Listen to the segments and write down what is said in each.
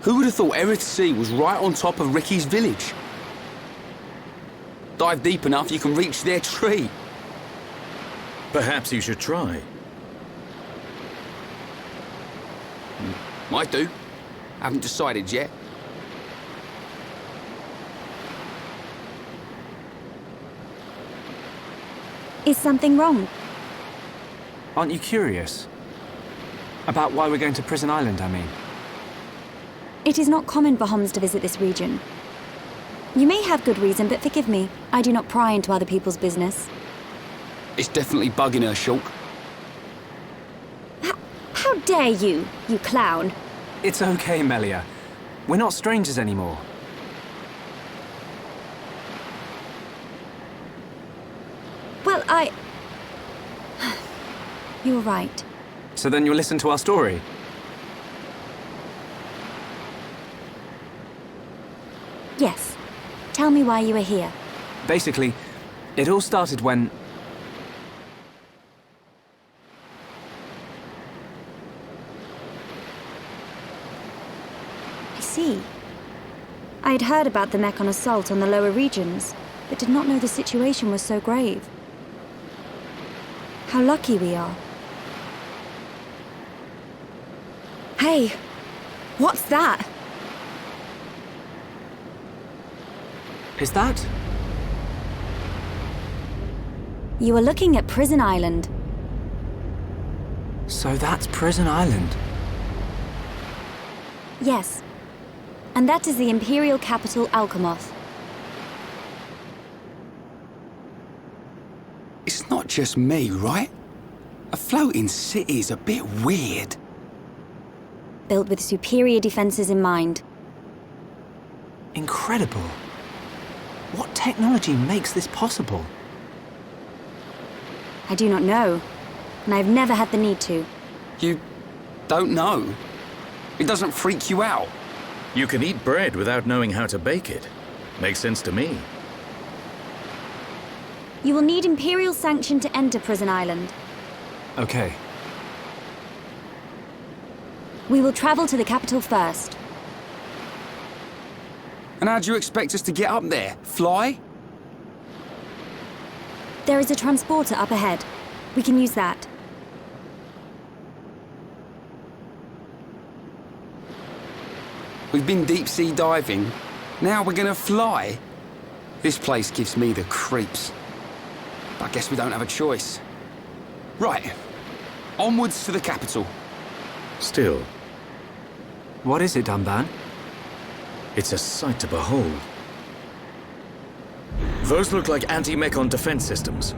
Who would have thought Erith Sea was right on top of Ricky's village? Dive deep enough, you can reach their tree. Perhaps you should try. Might do. Haven't decided yet. Is something wrong? Aren't you curious? About why we're going to Prison Island, I mean. It is not common for Homs to visit this region. You may have good reason, but forgive me. I do not pry into other people's business. It's definitely bugging her, Shulk. How dare you, you clown? It's okay, Melia. We're not strangers anymore. Well, You were right. So then you'll listen to our story? Yes. Tell me why you are here. Basically, it all started when... I see. I had heard about the Mechon assault on the lower regions, but did not know the situation was so grave. How lucky we are. Hey! What's that? Is that? You are looking at Prison Island. So that's Prison Island. Yes. And that is the Imperial capital, Alcamoth. It's not just me, right? A floating city's a bit weird. Built with superior defenses in mind. Incredible. What technology makes this possible? I do not know, and I've never had the need to. You don't know? It doesn't freak you out? You can eat bread without knowing how to bake it. Makes sense to me. You will need Imperial sanction to enter Prison Island. Okay. We will travel to the capital first. And how do you expect us to get up there? Fly? There is a transporter up ahead. We can use that. We've been deep-sea diving. Now we're gonna fly? This place gives me the creeps. I guess we don't have a choice. Right. Onwards to the capital. Still, What is it, Dunban? it's a sight to behold. Those look like anti-Mechon defense systems.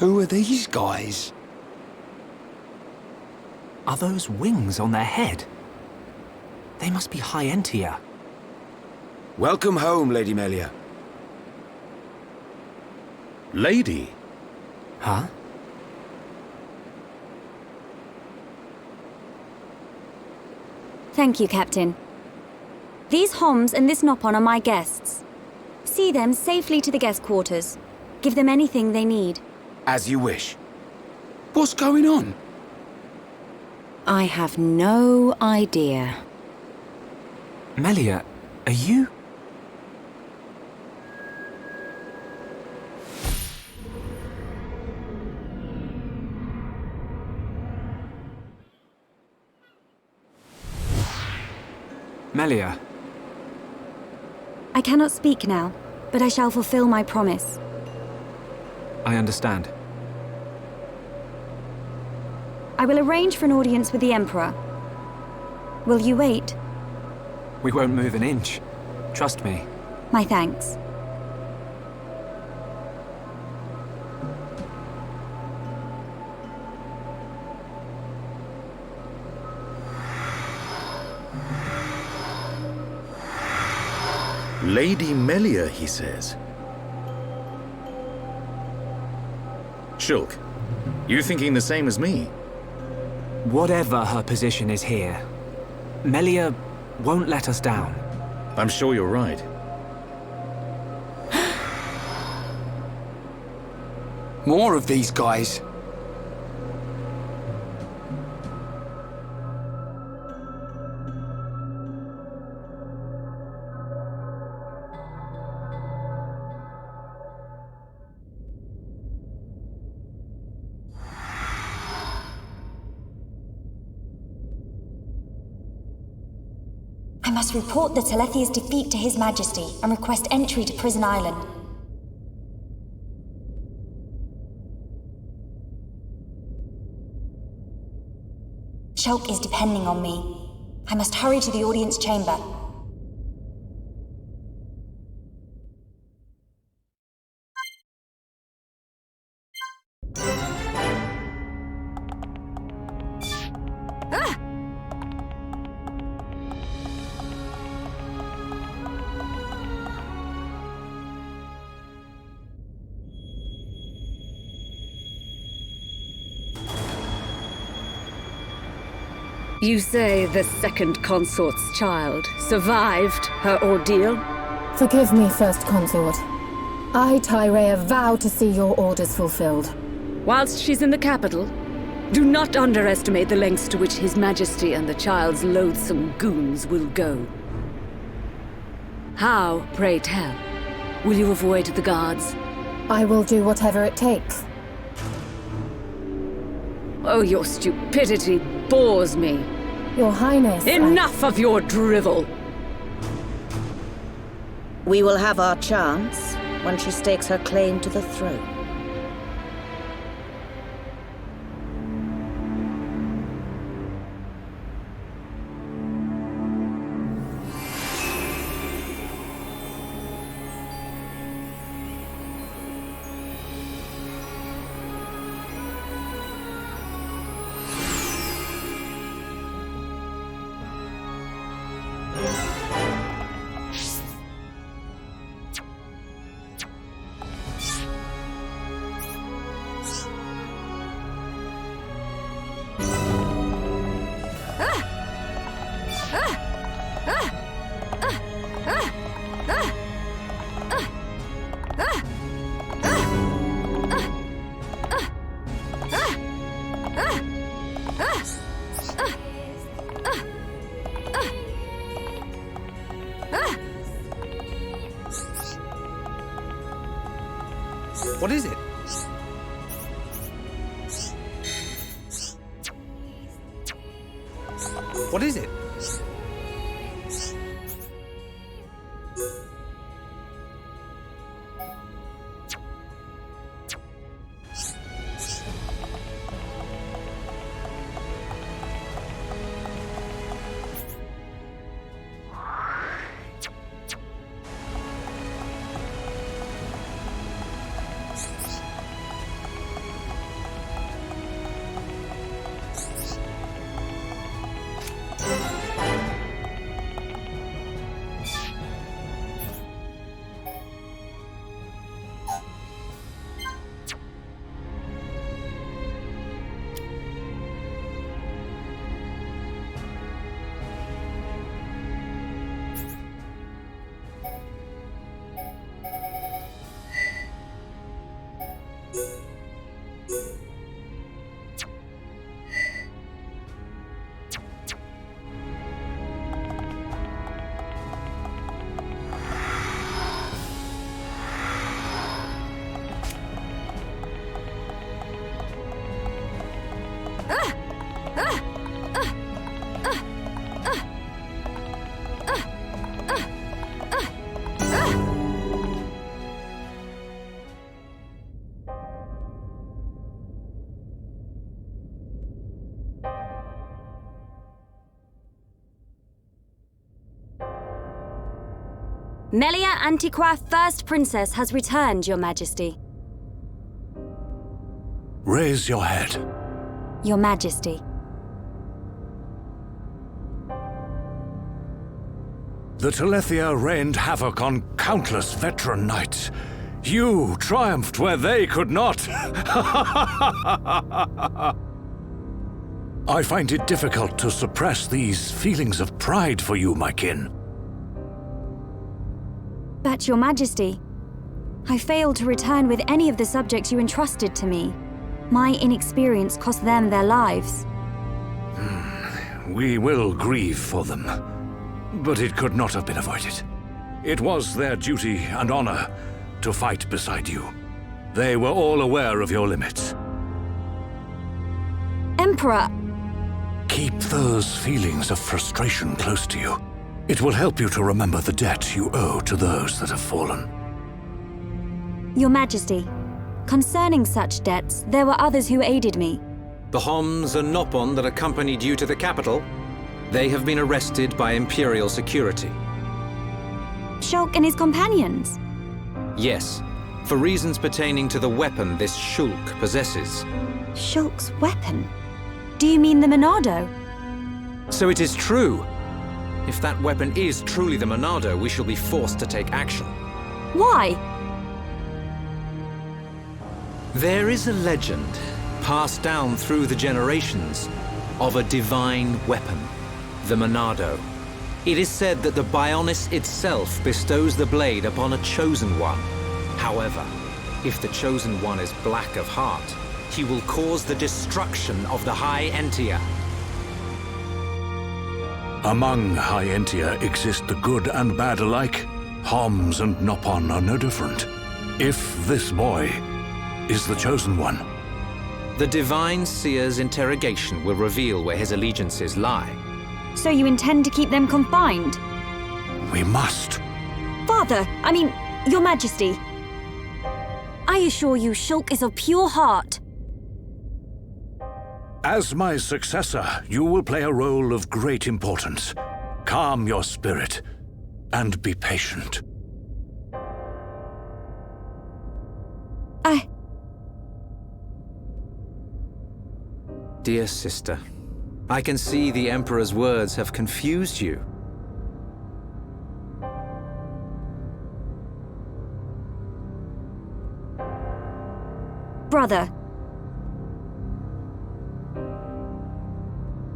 Who are these guys? Are those wings on their head? They must be High Entia. Welcome home, Lady Melia. Lady? Huh? Thank you, Captain. These Homs and this Nopon are my guests. See them safely to the guest quarters. Give them anything they need. As you wish. What's going on? I have no idea. Melia, are you? Melia. I cannot speak now, but I shall fulfill my promise. I understand. I will arrange for an audience with the Emperor. Will you wait? We won't move an inch. Trust me. My thanks. Lady Melia, he says. Shulk, you thinking the same as me? Whatever her position is here, Melia won't let us down. I'm sure you're right. More of these guys. I must report the Telethia's defeat to His Majesty and request entry to Prison Island. Shulk is depending on me. I must hurry to the audience chamber. You say the second consort's child survived her ordeal? Forgive me, First Consort. I, Tyrea, vow to see your orders fulfilled. Whilst she's in the capital, do not underestimate the lengths to which His Majesty and the child's loathsome goons will go. How, pray tell, will you avoid the guards? I will do whatever it takes. Oh, your stupidity bores me. Your Highness, Enough of your drivel! We will have our chance when she stakes her claim to the throne. What is it? What is it? Melia Antiqua, First Princess, has returned, Your Majesty. Raise your head. Your Majesty. The Telethia rained havoc on countless veteran knights. You triumphed where they could not. I find it difficult to suppress these feelings of pride for you, my kin. But, Your Majesty, I failed to return with any of the subjects you entrusted to me. My inexperience cost them their lives. We will grieve for them, but it could not have been avoided. It was their duty and honor to fight beside you. They were all aware of your limits. Emperor! Keep those feelings of frustration close to you. It will help you to remember the debt you owe to those that have fallen. Your Majesty, concerning such debts, there were others who aided me. The Homs and Nopon that accompanied you to the capital, they have been arrested by Imperial security. Shulk and his companions? Yes, for reasons pertaining to the weapon this Shulk possesses. Shulk's weapon? Do you mean the Monado? So it is true. If that weapon is truly the Monado, we shall be forced to take action. Why? There is a legend, passed down through the generations, of a divine weapon, the Monado. It is said that the Bionis itself bestows the blade upon a chosen one. However, if the chosen one is black of heart, he will cause the destruction of the High Entia. Among High Entia exist the good and bad alike. Homs and Nopon are no different. If this boy is the chosen one, the Divine Seer's interrogation will reveal where his allegiances lie. So you intend to keep them confined? we must. Your Majesty. I assure you, Shulk is of pure heart. As my successor, you will play a role of great importance. Calm your spirit and be patient. Dear sister, I can see the Emperor's words have confused you. Brother.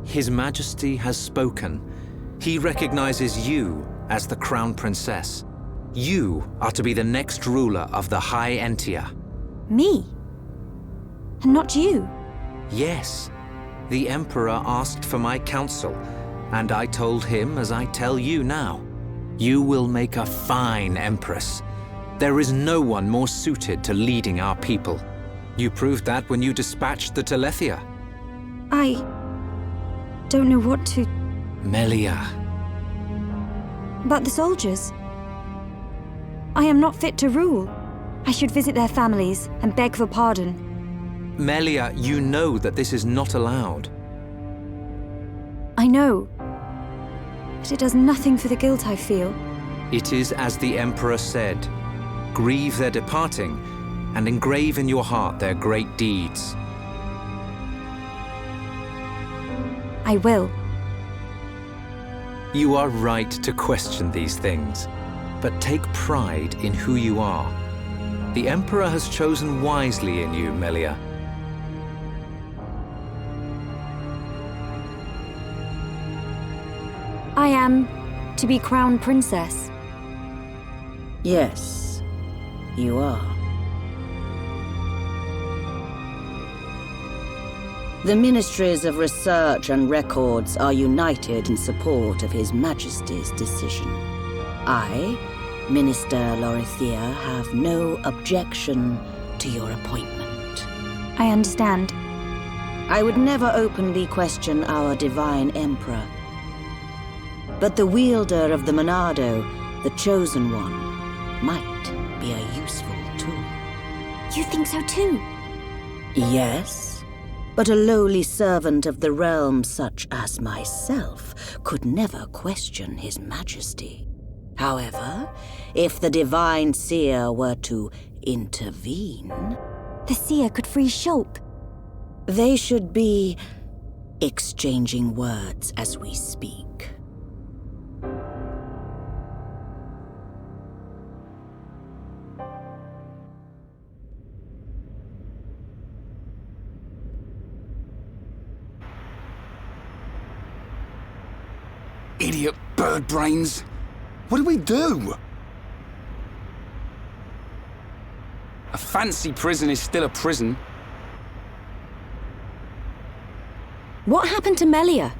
His Majesty has spoken. He recognizes you as the Crown Princess. You are to be the next ruler of the High Entia. Me? And not you? Yes. The Emperor asked for my counsel, and I told him as I tell you now. You will make a fine Empress. There is no one more suited to leading our people. You proved that when you dispatched the Telethia. I don't know what to... Melia. But the soldiers. I am not fit to rule. I should visit their families and beg for pardon. Melia, you know that this is not allowed. I know. But it does nothing for the guilt I feel. It is as the Emperor said. Grieve their departing, and engrave in your heart their great deeds. I will. You are right to question these things, but take pride in who you are. The Emperor has chosen wisely in you, Melia. I am to be Crown Princess. Yes, you are. The Ministries of Research and Records are united in support of His Majesty's decision. I, Minister Lorithia, have no objection to your appointment. I understand. I would never openly question our Divine Emperor. But the wielder of the Monado, the Chosen One, might be a useful tool. You think so too? Yes, but a lowly servant of the realm such as myself could never question His Majesty. However, if the Divine Seer were to intervene... The seer could free Shulk. They should be exchanging words as we speak. Idiot bird brains. What do we do? A fancy prison is still a prison. What happened to Melia?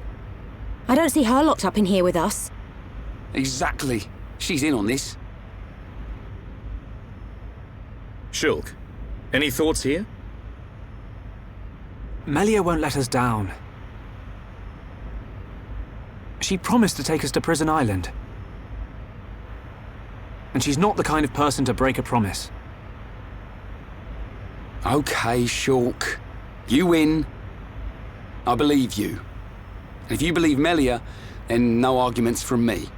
I don't see her locked up in here with us. Exactly. She's in on this. Shulk, any thoughts here? Melia won't let us down. She promised to take us to Prison Island. And she's not the kind of person to break a promise. Okay, Shulk. You win. I believe you. And if you believe Melia, then no arguments from me.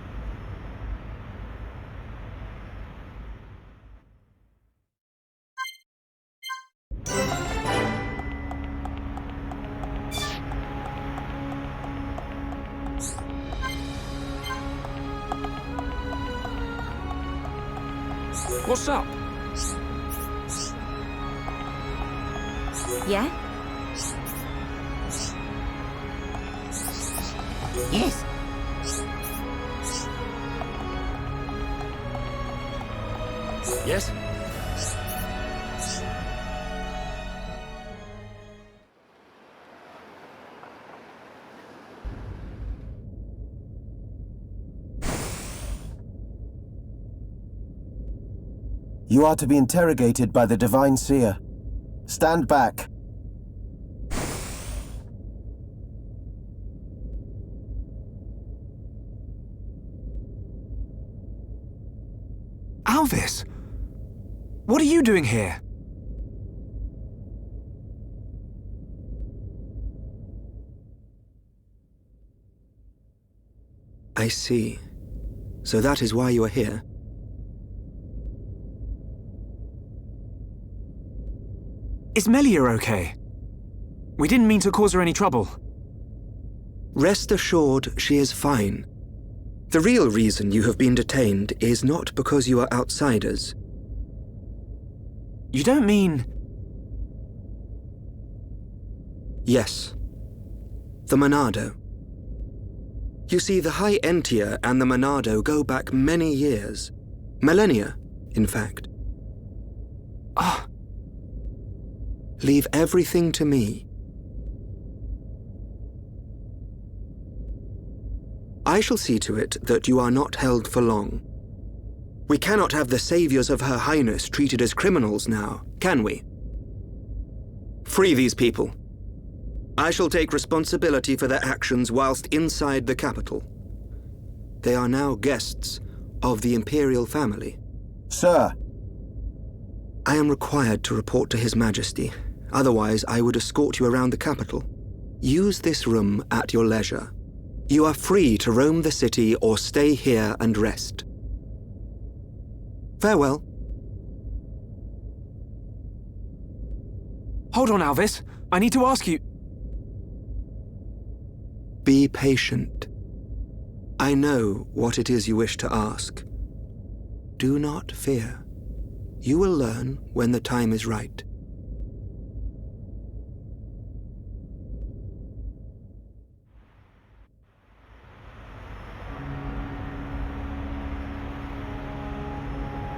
What's up? Yeah? Yes. Yes? You are to be interrogated by the Divine Seer. Stand back. Alvis! What are you doing here? I see. So that is why you are here. Is Melia okay? We didn't mean to cause her any trouble. Rest assured, she is fine. The real reason you have been detained is not because you are outsiders. You don't mean... Yes. The Monado. You see, the High Entier and the Monado go back many years. Millennia, in fact. Ah. Leave everything to me. I shall see to it that you are not held for long. We cannot have the saviors of Her Highness treated as criminals now, can we? Free these people. I shall take responsibility for their actions whilst inside the capital. They are now guests of the Imperial family. Sir! I am required to report to His Majesty. Otherwise, I would escort you around the capital. Use this room at your leisure. You are free to roam the city or stay here and rest. Farewell. Hold on, Alvis. I need to ask you... Be patient. I know what it is you wish to ask. Do not fear. You will learn when the time is right.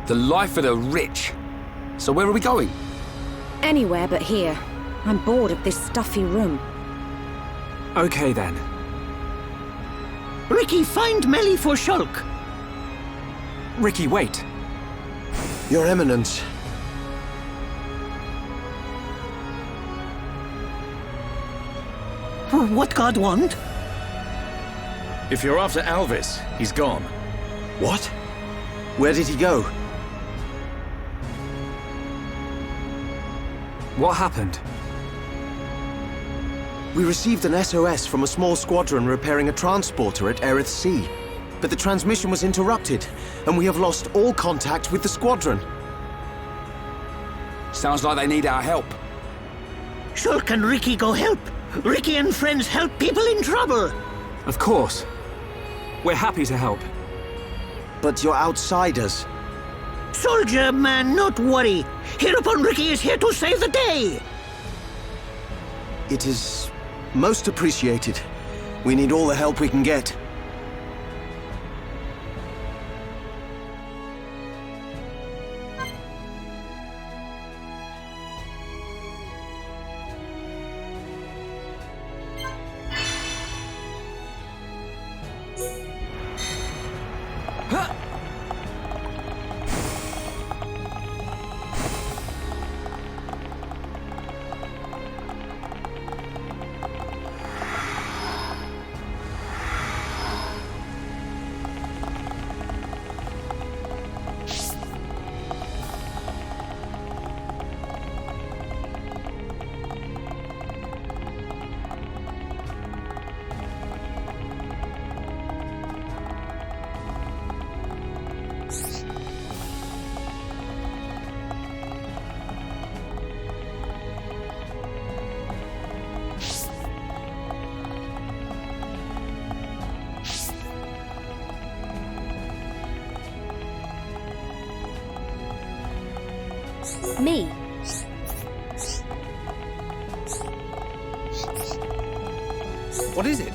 The life of the rich. So where are we going? Anywhere but here. I'm bored of this stuffy room. Okay, then. Ricky, find Melly for Shulk. Ricky, wait. Your Eminence. What God want? If you're after Alvis, he's gone. What? Where did he go? What happened? We received an SOS from a small squadron repairing a transporter at Erith Sea. but the transmission was interrupted, and we have lost all contact with the squadron. Sounds like they need our help. Shulk and Ricky go help. Ricky and friends help people in trouble. Of course. We're happy to help. But you're outsiders. Soldier man, not worry. Hereupon Ricky is here to save the day. It is most appreciated. We need all the help we can get. Me. What is it?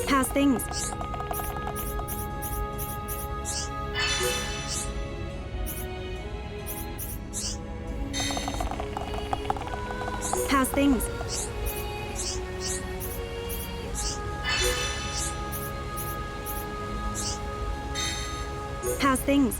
How's things? How's things? How's things?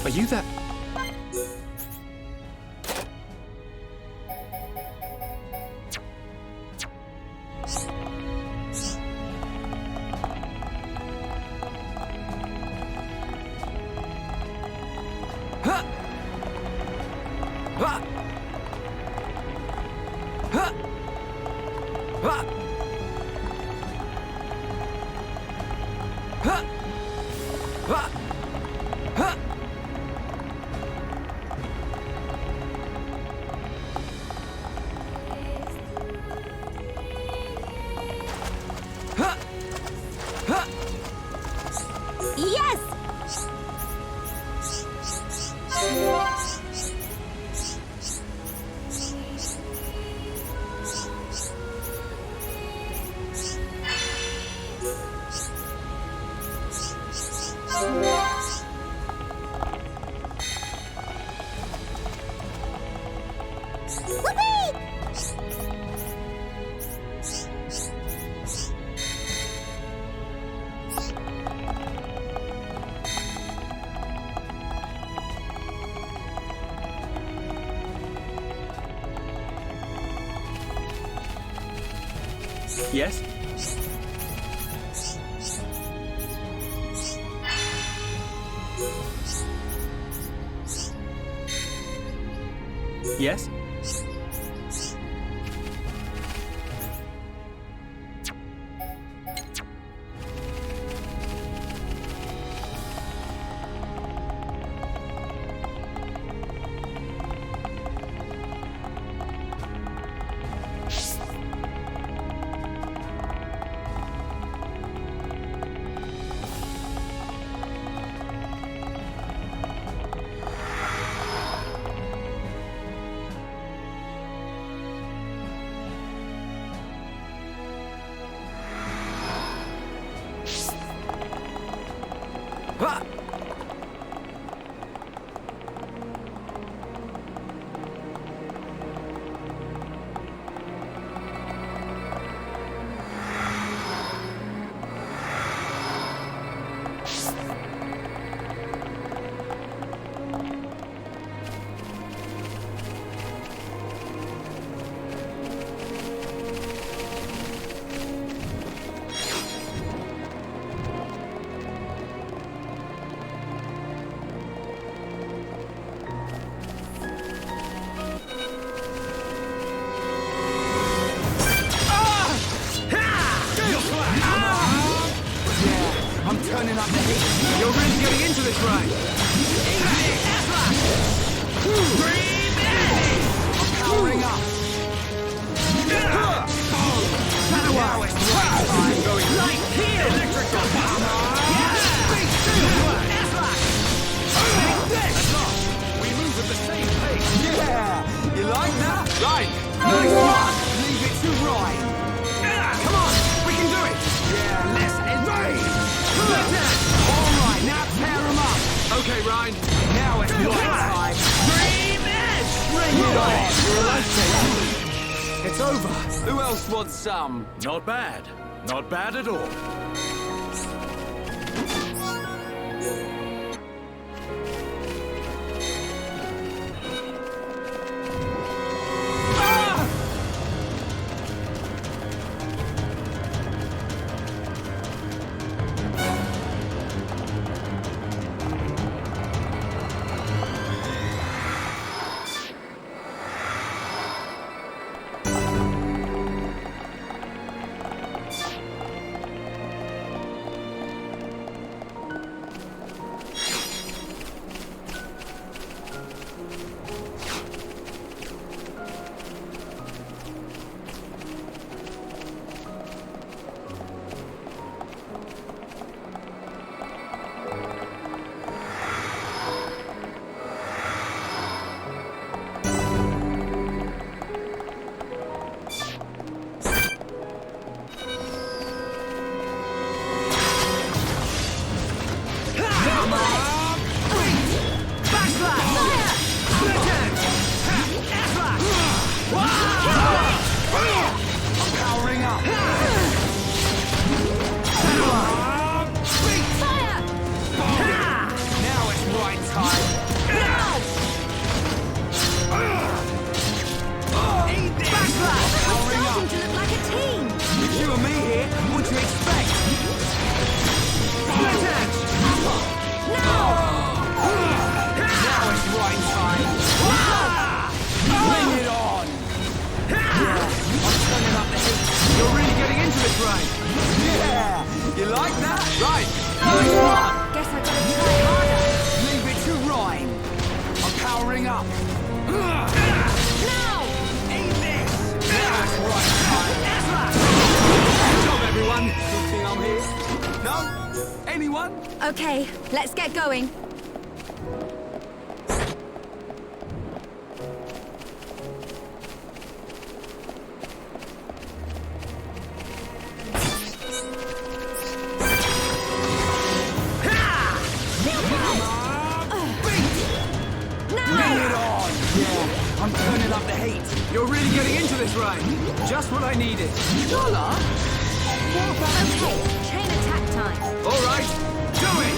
Are you that? Yes? Yes? Turning up the heat. You're really getting into this, right? I'm powering up. Now it's right time. Going light here. Electrical power. We move at the same pace. Yeah. You like that? Right. Nice one. Leave it to Ryan. Come on. We can do it. Yeah. Let's invade. Alright, now pair them up! Okay, Ryan, now it's your time! Dream Edge! Bring it on! You're a lifesaver! It's over! Who else wants some? Not bad. Not bad at all. Okay, let's get going. I'm turning up the heat. You're really getting into this, right? Just what I needed. Voila! Okay, chain attack time. All right, do it!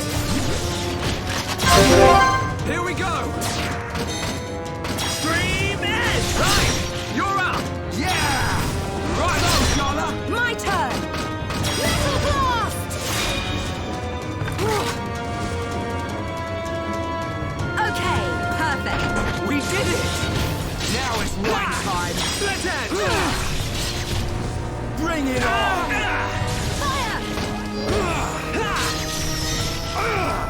Here we go! Stream Edge! Right, you're up! Yeah! Right on, Charla! My turn! Metal Blast! Okay, perfect. We did it! Now it's right time. Split Edge! Bring it on! Fire!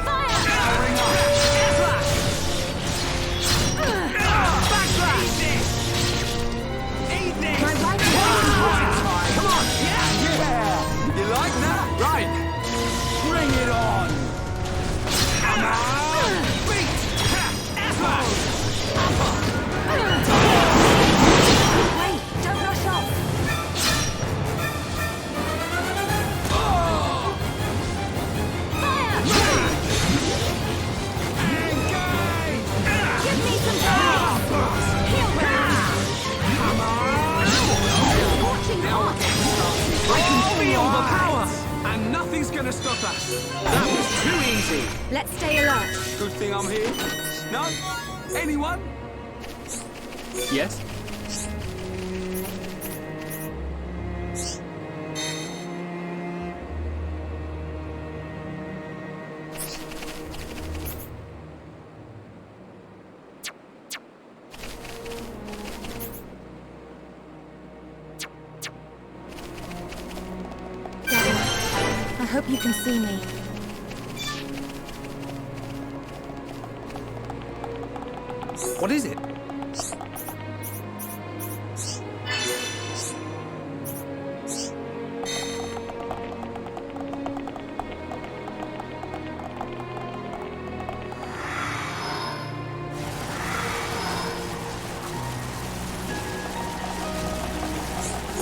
Fire! Powering up! Backslash! Eat this! My life is Right time! Come on! Yeah! You like that? Right! Bring it on! Come on! Beat! Wait, don't rush off. see. Let's stay alert. Good thing I'm here. No? Anyone? Yes? I hope you can see me. What is it?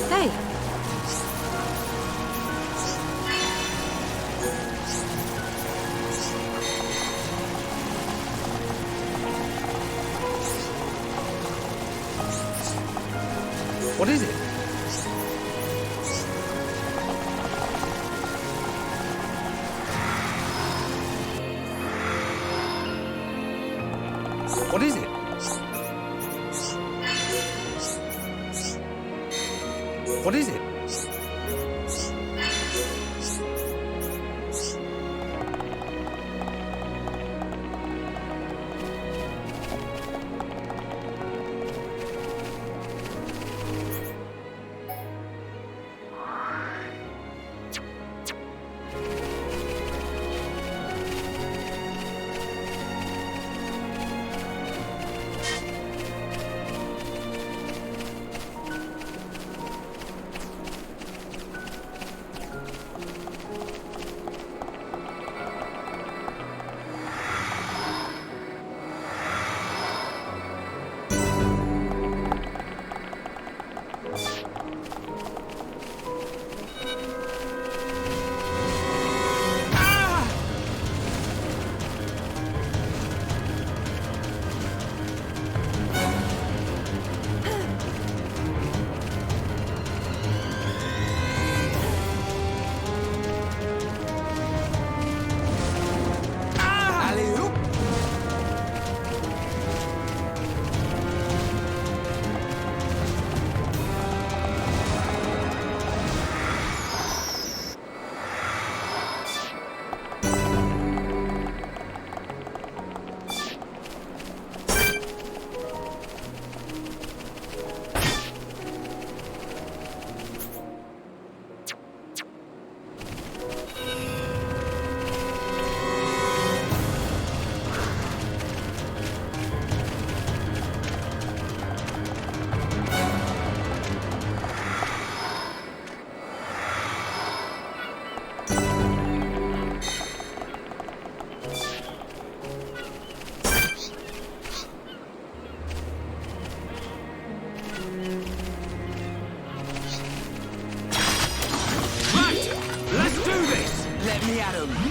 Hey! What is it? What is it? What is it?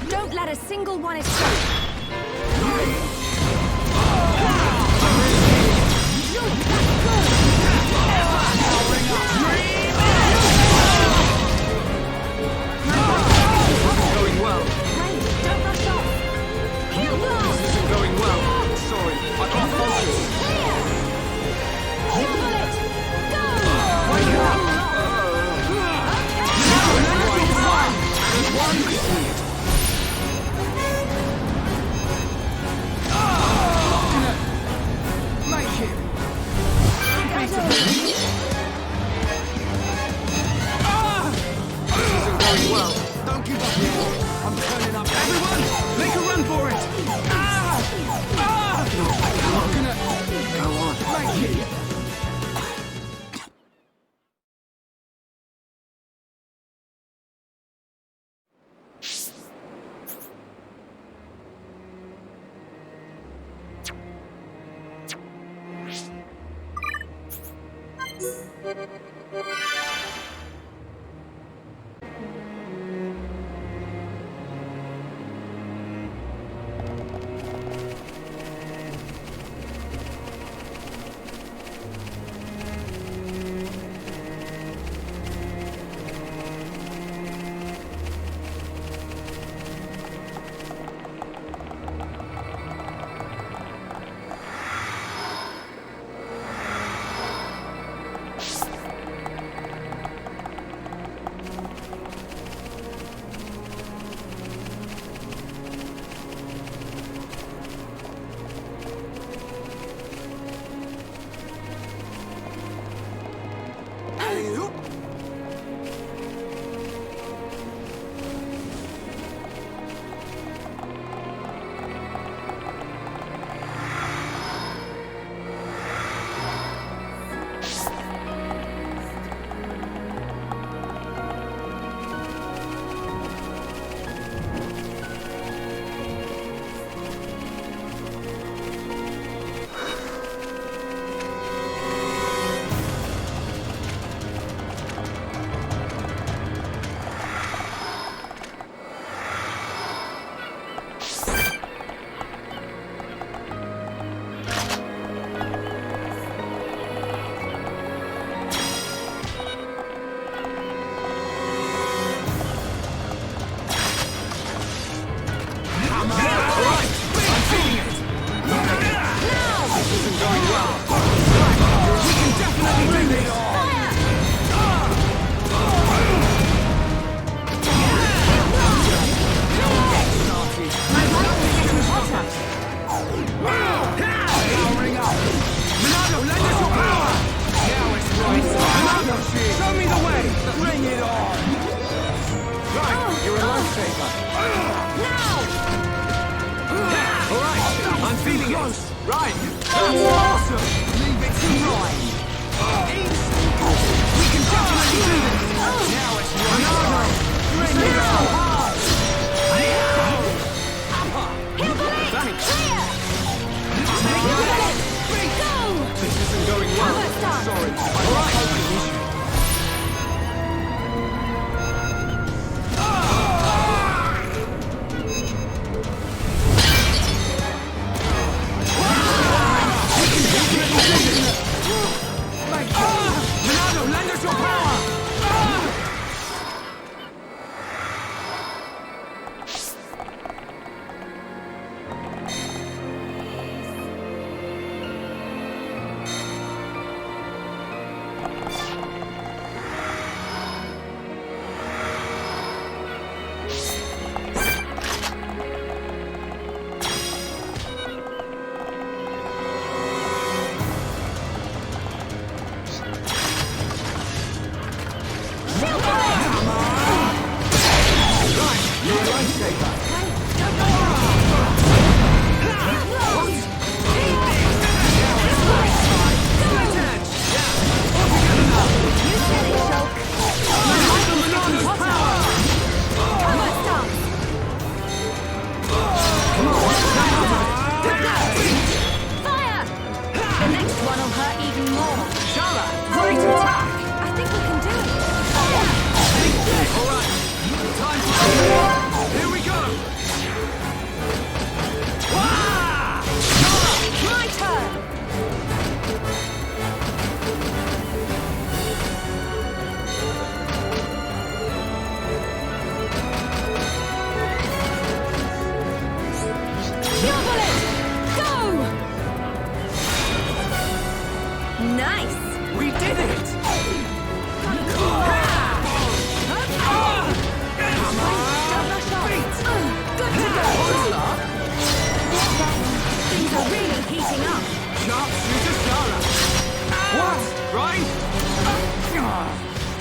Don't let a single one escape! Going well. Wait, don't rush off! Heal blast! This isn't going well. Sorry, I can't focus. Heal bullet! Go! Wake up! One weird. Make it. This isn't going well. Don't give up yet. I'm turning up. Everyone, make a run for it. No, I'm not gonna. Go on. Make it. close! Right! That's awesome! Leave it to right! We can definitely do this! Now it's right! Bring it on! Thanks! This isn't going well. Sorry. All right. Ronaldo, lend us your power!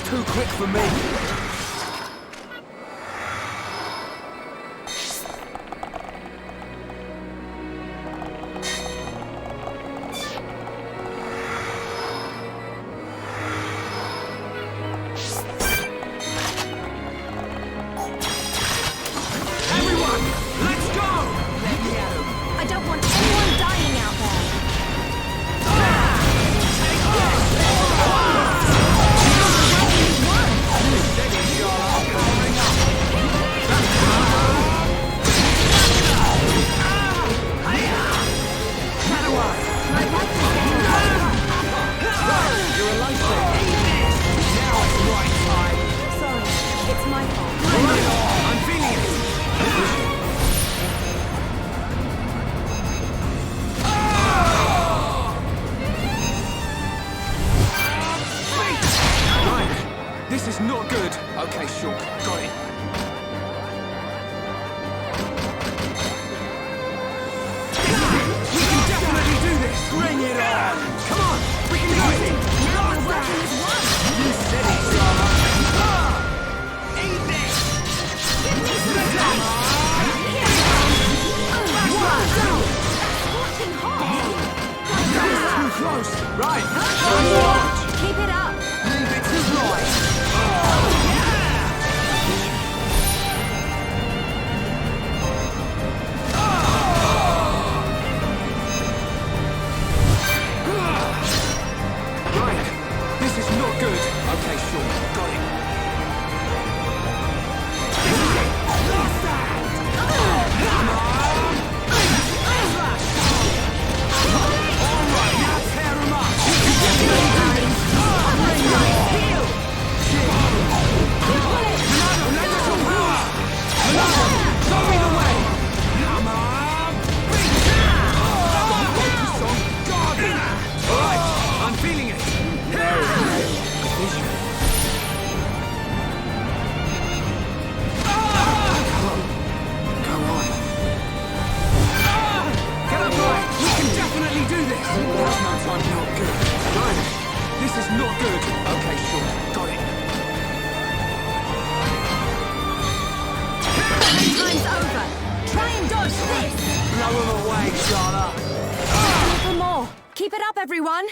Too quick for me. Time's over! Try and dodge this! Blow him away, Charlotte! Keep it up, everyone!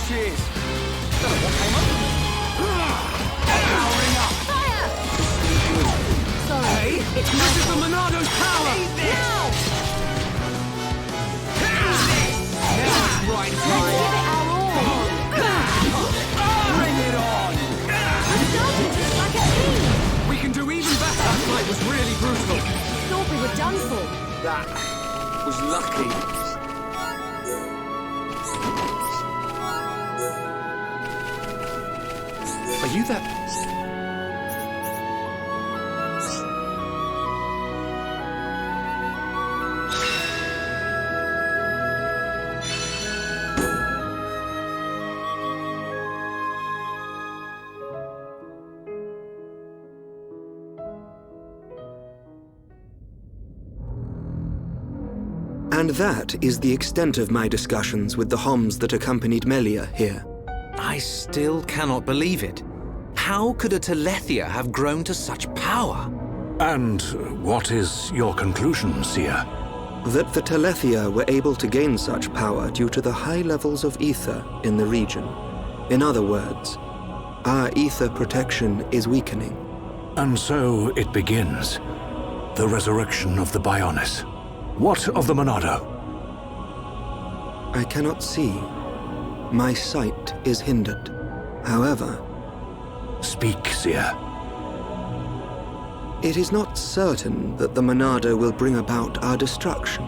Cheers. Don't know what came up. Powering up. it to This is the myself. Monado's power! Now! Now it's right Let's time! give it our all. Bring it on! We're starting just like a team. We can do even better! That fight was really brutal. Thought we were done for. That was lucky. Are you that? And that is the extent of my discussions with the Homs that accompanied Melia here. I still cannot believe it. How could a Telethia have grown to such power? And what is your conclusion, Seer? That the Telethia were able to gain such power due to the high levels of ether in the region. In other words, our ether protection is weakening. And so it begins. The resurrection of the Bionis. What of the Monado? I cannot see. My sight is hindered. However... Speak, Seer. It is not certain that the Monado will bring about our destruction.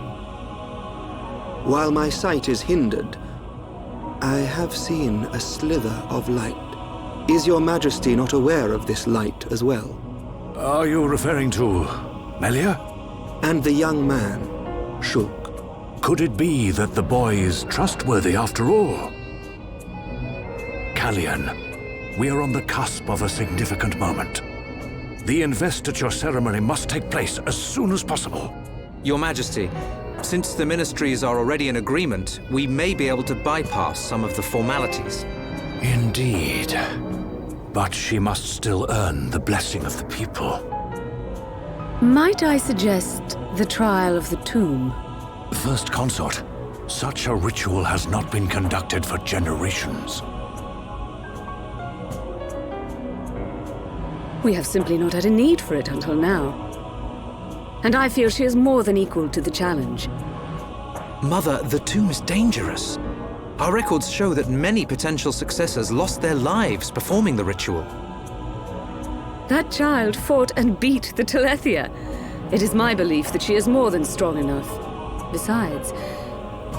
While my sight is hindered, I have seen a slither of light. Is your Majesty not aware of this light as well? Are you referring to Melia? And the young man, Shulk. Could it be that the boy is trustworthy after all? Kallian, we are on the cusp of a significant moment. The investiture ceremony must take place as soon as possible. Your Majesty, since the ministries are already in agreement, we may be able to bypass some of the formalities. Indeed. But she must still earn the blessing of the people. Might I suggest the trial of the tomb? First Consort, such a ritual has not been conducted for generations. We have simply not had a need for it until now. And I feel she is more than equal to the challenge. Mother, the tomb is dangerous. Our records show that many potential successors lost their lives performing the ritual. That child fought and beat the Telethia. It is my belief that she is more than strong enough. Besides,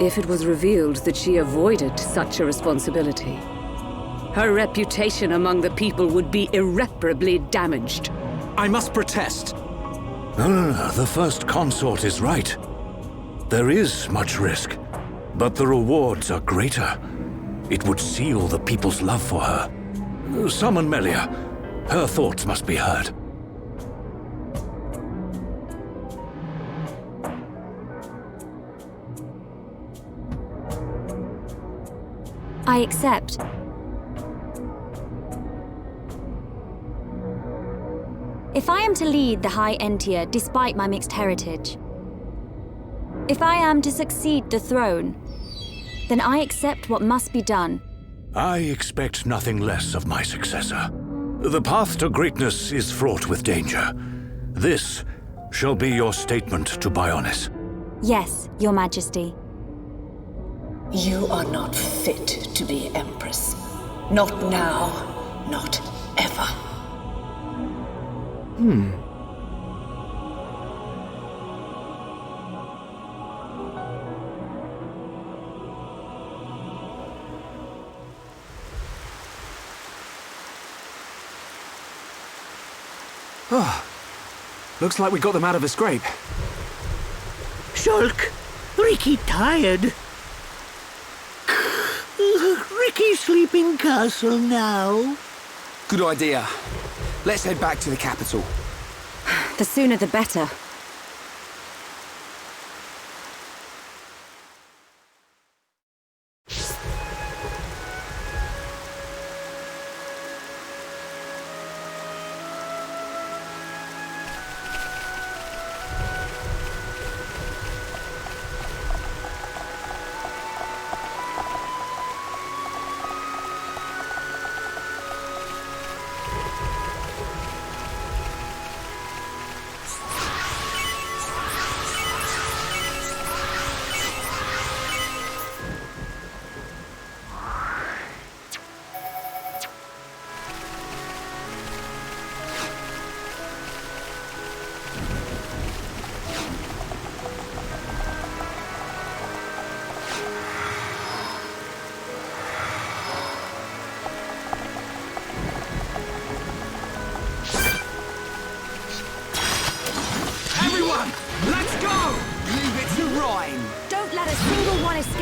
if it was revealed that she avoided such a responsibility, her reputation among the people would be irreparably damaged. I must protest. No, the First Consort is right. There is much risk, but the rewards are greater. It would seal the people's love for her. Summon Melia. Her thoughts must be heard. I accept. If I am to lead the High Entia despite my mixed heritage, if I am to succeed the throne, then I accept what must be done. I expect nothing less of my successor. The path to greatness is fraught with danger. This shall be your statement to Bionis. Yes, Your Majesty. You are not fit to be Empress. Not now, not ever. Looks like we got them out of a scrape. Shulk, Ricky tired. Ricky's sleeping castle now. Good idea. Let's head back to the capital. The sooner the better.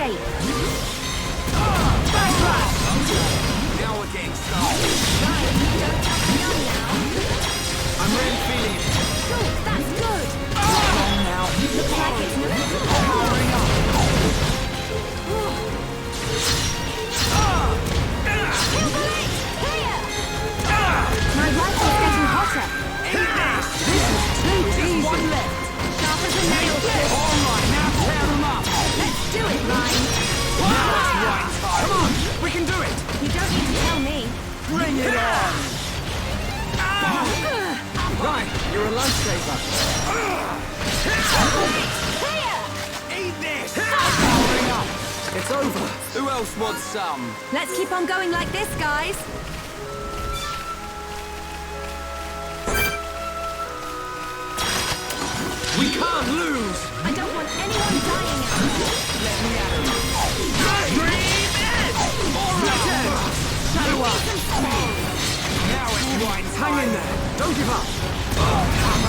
escape. Now we're getting started. I'm really feeling it. Shulk, that's good. Now. Looks like it's moving. Powering up. My rifle's getting hotter. This is too easy. One left. Sharp as a nail, sis. All right, now tear them up. Let's do it, Ryan. Now it's right time. Come on, we can do it. You don't need to tell me. Bring it on. Right, you're a lifesaver. Eat this. Powering up. It's over. Who else wants some? Let's keep on going like this, guys. We can't lose. I don't want anyone dying out there. Let me at him. Breathe in. All right. Shadow up. Now it's right. Hang in there. Don't give up.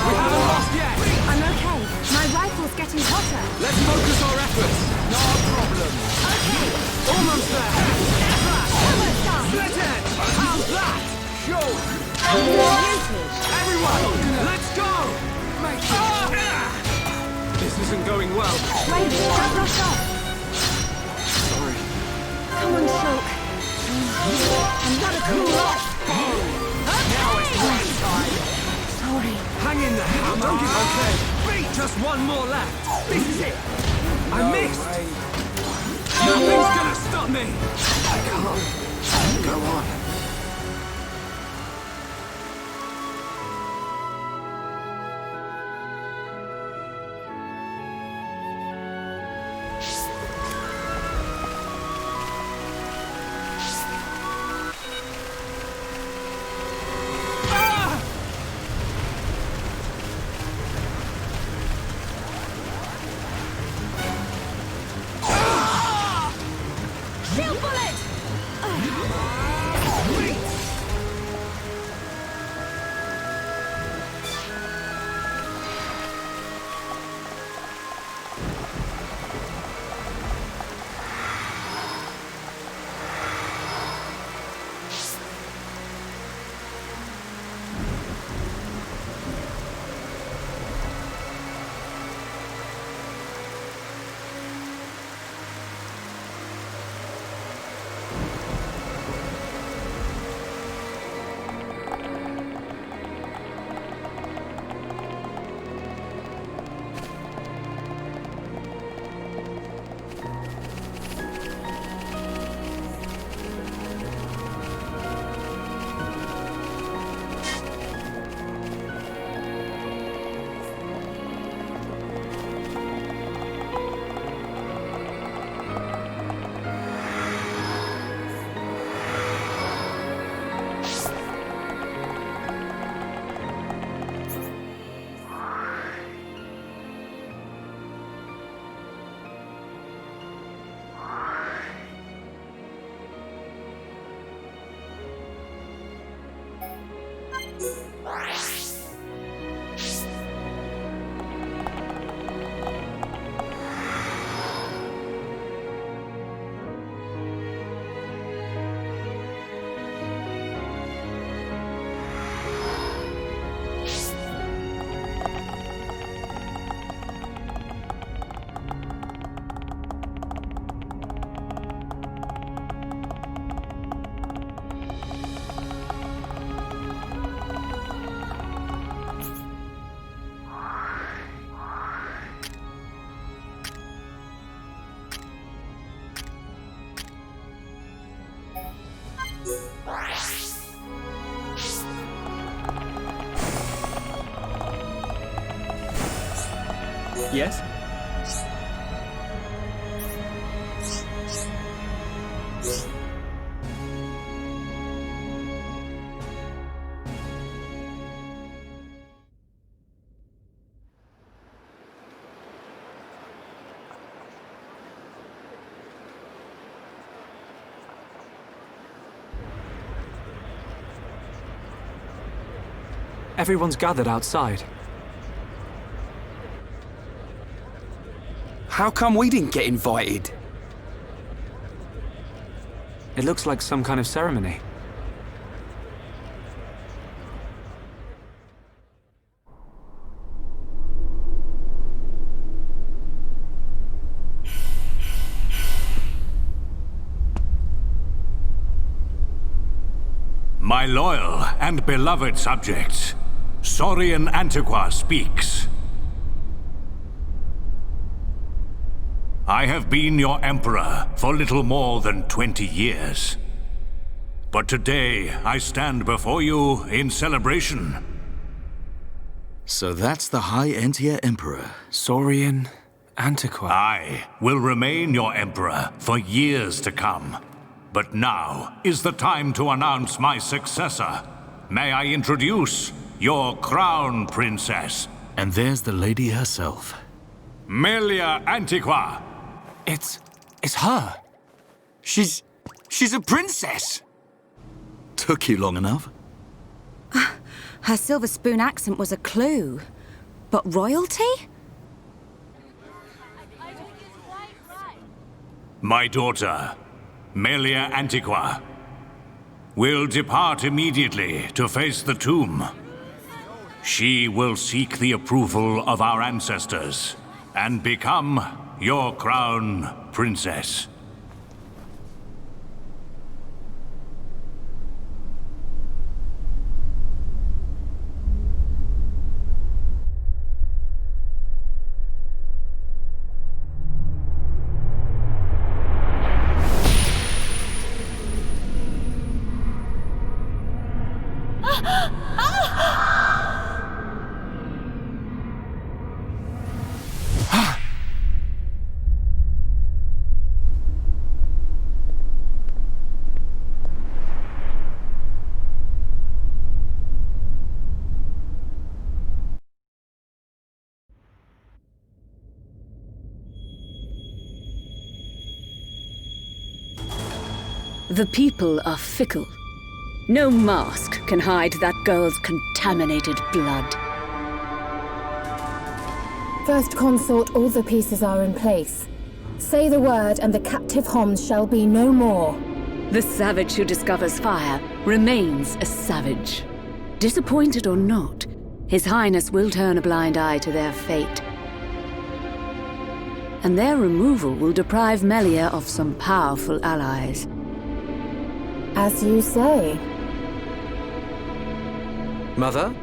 We haven't lost yet. I'm okay. My rifle's getting hotter. Let's focus our efforts. No problem. Okay. Almost there. Almost done. Split it. How's that? Show. Everyone, let's go. Make it. This isn't going well. Wait, don't rush off. Sorry. Come on, Shulk. I'm gonna cool off. Now it's right time. Sorry. Hang in there. Don't give up. Okay. Beat. Just one more left. This is it. I missed. Nothing's gonna stop me. Come on. Go on. Shield bullet! Yes? Everyone's gathered outside. How come we didn't get invited? It looks like some kind of ceremony. My loyal and beloved subjects, Saurian Antiqua speaks. I have been your emperor for little more than 20 years. But today I stand before you in celebration. So that's the High Entia Emperor. Saurian Antiqua. I will remain your emperor for years to come. But now is the time to announce my successor. May I introduce your crown princess? And there's the lady herself. Melia Antiqua. It's her. She's a princess. Took you long enough? Her silver spoon accent was a clue. But royalty? My daughter, Melia Antiqua, will depart immediately to face the tomb. She will seek the approval of our ancestors and become your crown princess. The people are fickle. No mask can hide that girl's contaminated blood. First Consort, all the pieces are in place. Say the word and the captive Homs shall be no more. The savage who discovers fire remains a savage. Disappointed or not, His Highness will turn a blind eye to their fate. And their removal will deprive Melia of some powerful allies. As you say. Mother?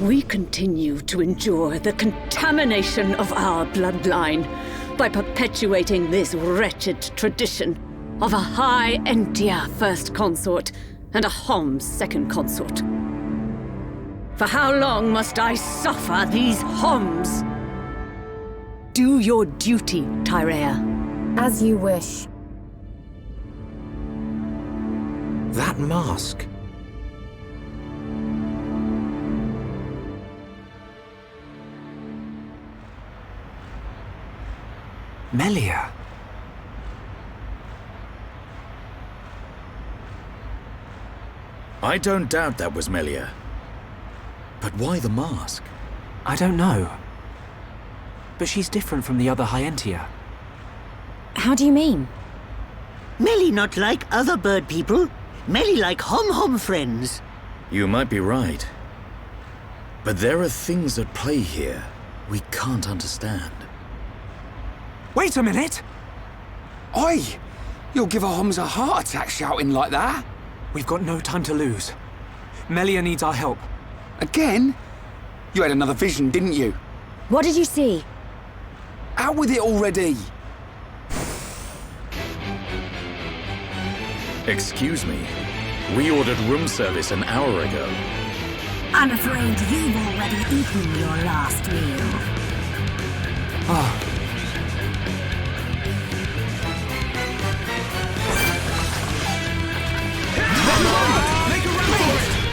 We continue to endure the contamination of our bloodline by perpetuating this wretched tradition of a High Entia First Consort and a Homs Second Consort. For how long must I suffer these Homs? Do your duty, Tyrea. As you wish. That mask. Melia. I don't doubt that was Melia. But why the mask? I don't know. But she's different from the other High Entia. How do you mean? Melly not like other bird people. Melly like hom-hom friends. You might be right. But there are things at play here we can't understand. Wait a minute! Oi! You'll give a Homs a heart attack shouting like that. We've got no time to lose. Melia needs our help. Again? You had another vision, didn't you? What did you see? Out with it already! Excuse me. We ordered room service an hour ago. I'm afraid you've already eaten your last meal. Oh. Make a run for it!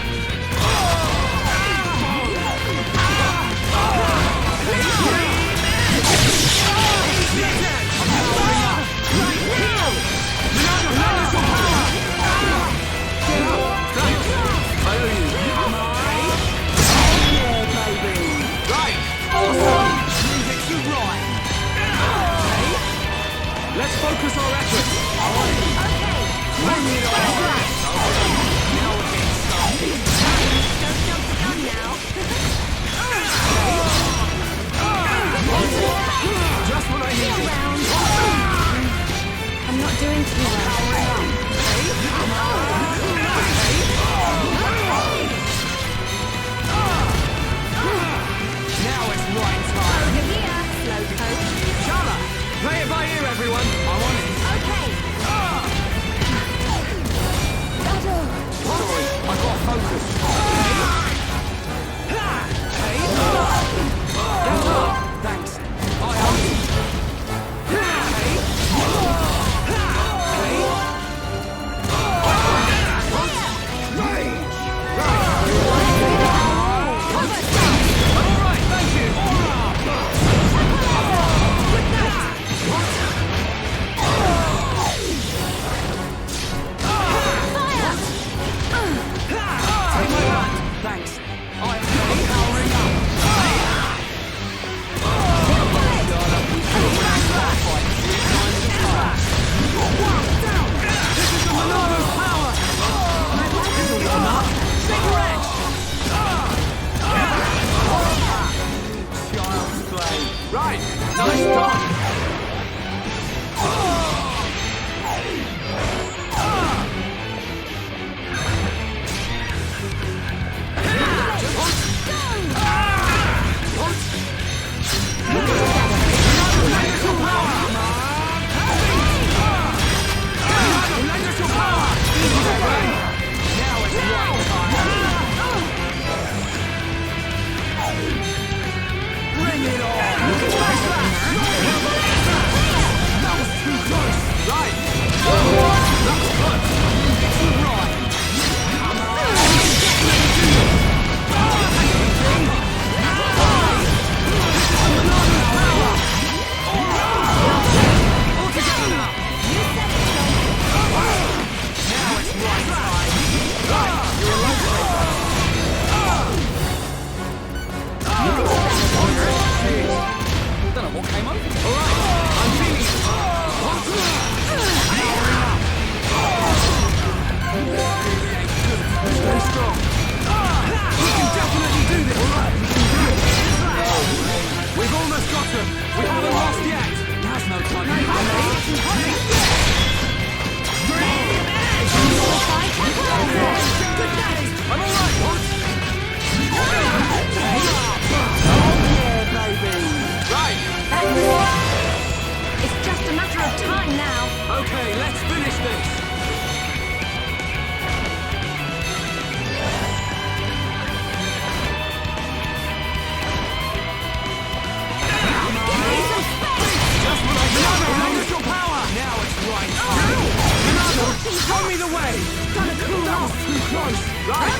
close! Right!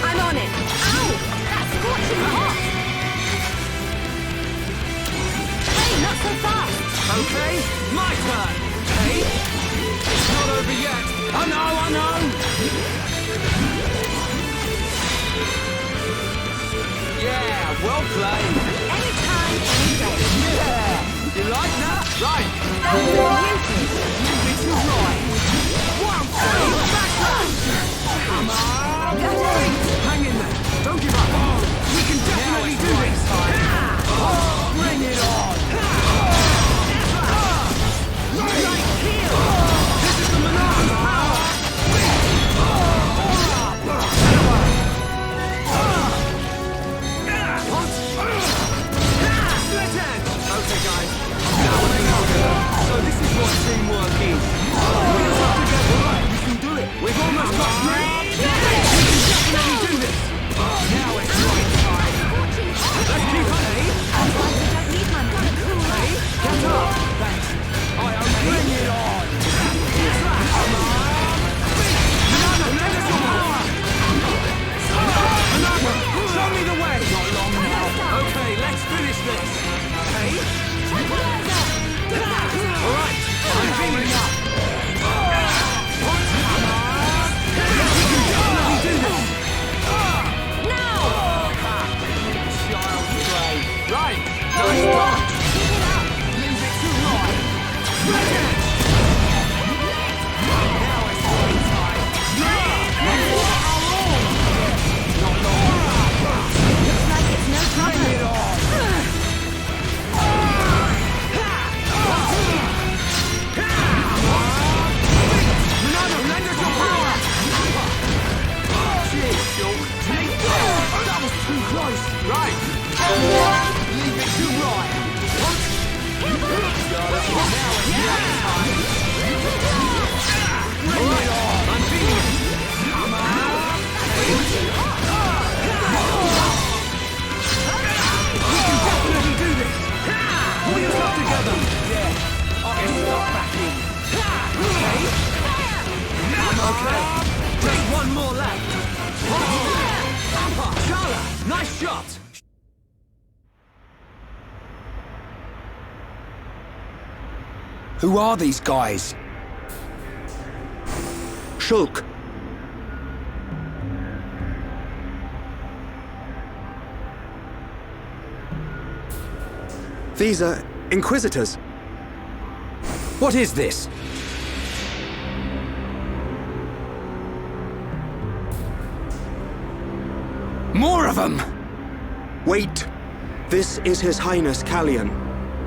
I'm on it. Ow! That's scorching hot! Hey, not so fast! Okay, my turn! Hey? It's not over yet! I know! Yeah, well played! Anytime, any day. Yeah! You like that? Right! It's all right! One, come on! Hang in there! Don't give up! We can definitely do this! Bring it on! This is the Monarch's power! Okay, guys. Now we're together. So this is what teamwork is. We're all together. We can do it. We've almost got through. We can definitely do this. Now it's right time. Let's keep on, eh? Hey, get up. Thanks. Bring it on. Come on. Another power. Another. Show me the way. Not long now. Okay, let's finish this. Hey? All right, I'm feeling up. We can definitely do this. Now! Child's play. Right, nice dodge. Leave it to right. Spread it. Now it's right time. Not long. Looks like it's no trouble. Bring it on. That was too close! Right! Leave it to right! Now it's right time! Bring it on! I'm feeling it! Come on! We can definitely do this! Pull yourself together! Yeah! Okay, stop backing! Okay! Just one more left! Charla, nice shot! Who are these guys? Shulk. These are Inquisitors. What is this? More of them! Wait! This is His Highness Callian,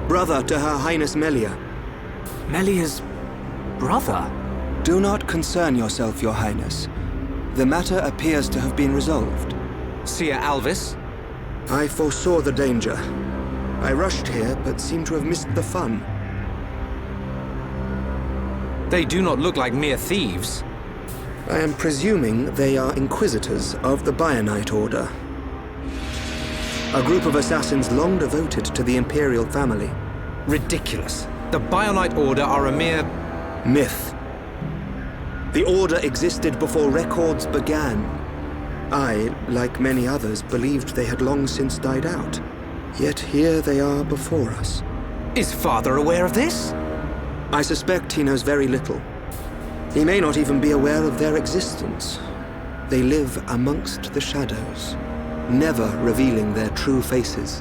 brother to Her Highness Melia. Melia's brother? Do not concern yourself, Your Highness. The matter appears to have been resolved. Seer Alvis? I foresaw the danger. I rushed here, but seem to have missed the fun. They do not look like mere thieves. I am presuming they are Inquisitors of the Bionite Order. A group of assassins long devoted to the Imperial family. Ridiculous. The Bionite Order are a mere... myth. The Order existed before records began. I, like many others, believed they had long since died out. Yet here they are before us. Is Father aware of this? I suspect he knows very little. He may not even be aware of their existence. They live amongst the shadows, never revealing their true faces.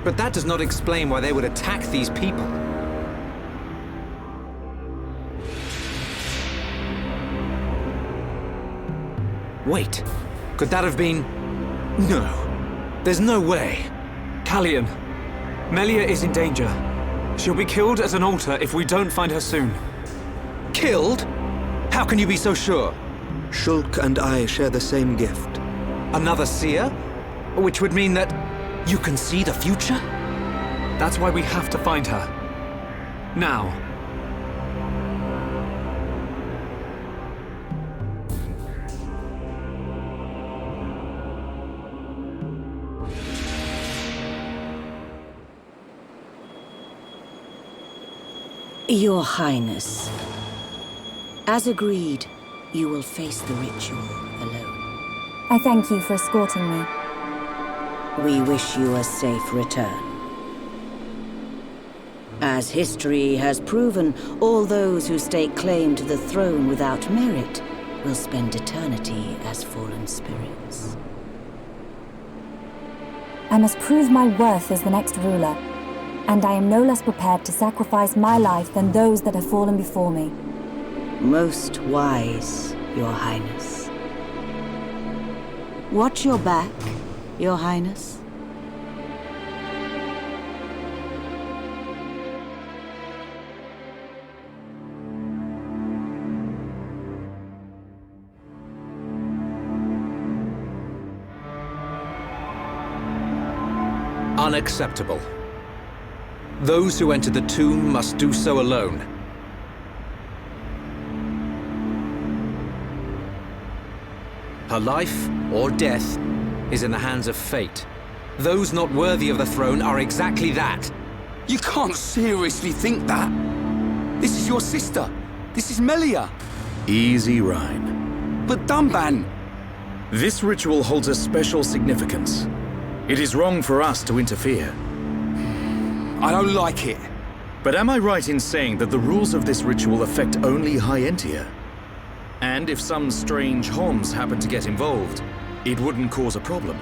But that does not explain why they would attack these people. Wait, could that have been... No, there's no way. Callian, Melia is in danger. She'll be killed at an altar if we don't find her soon. Killed? How can you be so sure? Shulk and I share the same gift. Another seer? Which would mean that you can see the future? That's why we have to find her. Now. Your Highness, as agreed, you will face the ritual alone. I thank you for escorting me. We wish you a safe return. As history has proven, all those who stake claim to the throne without merit will spend eternity as fallen spirits. I must prove my worth as the next ruler, and I am no less prepared to sacrifice my life than those that have fallen before me. Most wise, Your Highness. Watch your back, Your Highness. Unacceptable. Those who enter the tomb must do so alone. Her life, or death, is in the hands of fate. Those not worthy of the throne are exactly that. You can't seriously think that. This is your sister. This is Melia. Easy, Rhyne. But Dunban... This ritual holds a special significance. It is wrong for us to interfere. I don't like it. But am I right in saying that the rules of this ritual affect only High Entia? And if some strange Homs happen to get involved, it wouldn't cause a problem?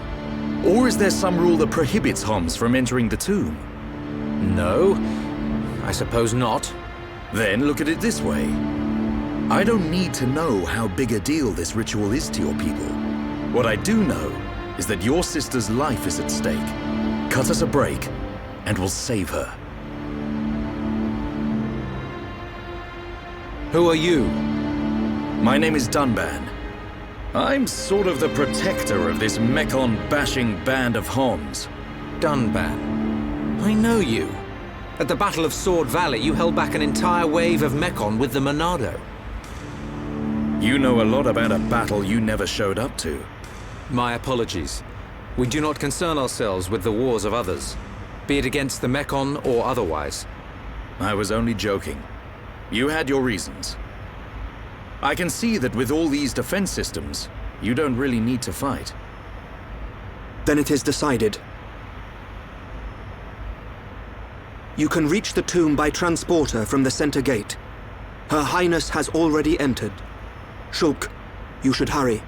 Or is there some rule that prohibits Homs from entering the tomb? No, I suppose not. Then look at it this way. I don't need to know how big a deal this ritual is to your people. What I do know is that your sister's life is at stake. Cut us a break, and we'll save her. Who are you? My name is Dunban. I'm sort of the protector of this Mekon-bashing band of Homs. Dunban. I know you. At the Battle of Sword Valley, you held back an entire wave of Mekon with the Monado. You know a lot about a battle you never showed up to. My apologies. We do not concern ourselves with the wars of others, be it against the Mekon or otherwise. I was only joking. You had your reasons. I can see that with all these defense systems, you don't really need to fight. Then it is decided. You can reach the tomb by transporter from the center gate. Her Highness has already entered. Shulk, you should hurry.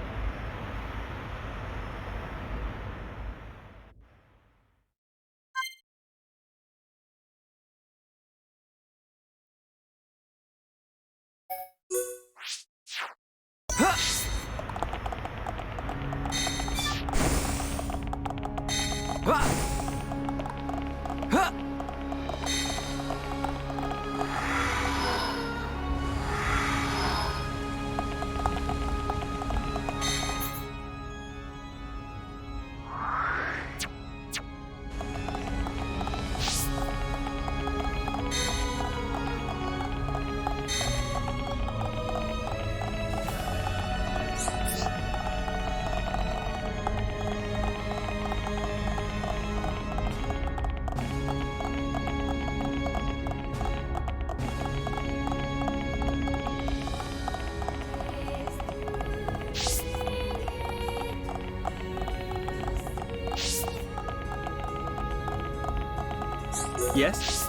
Yes?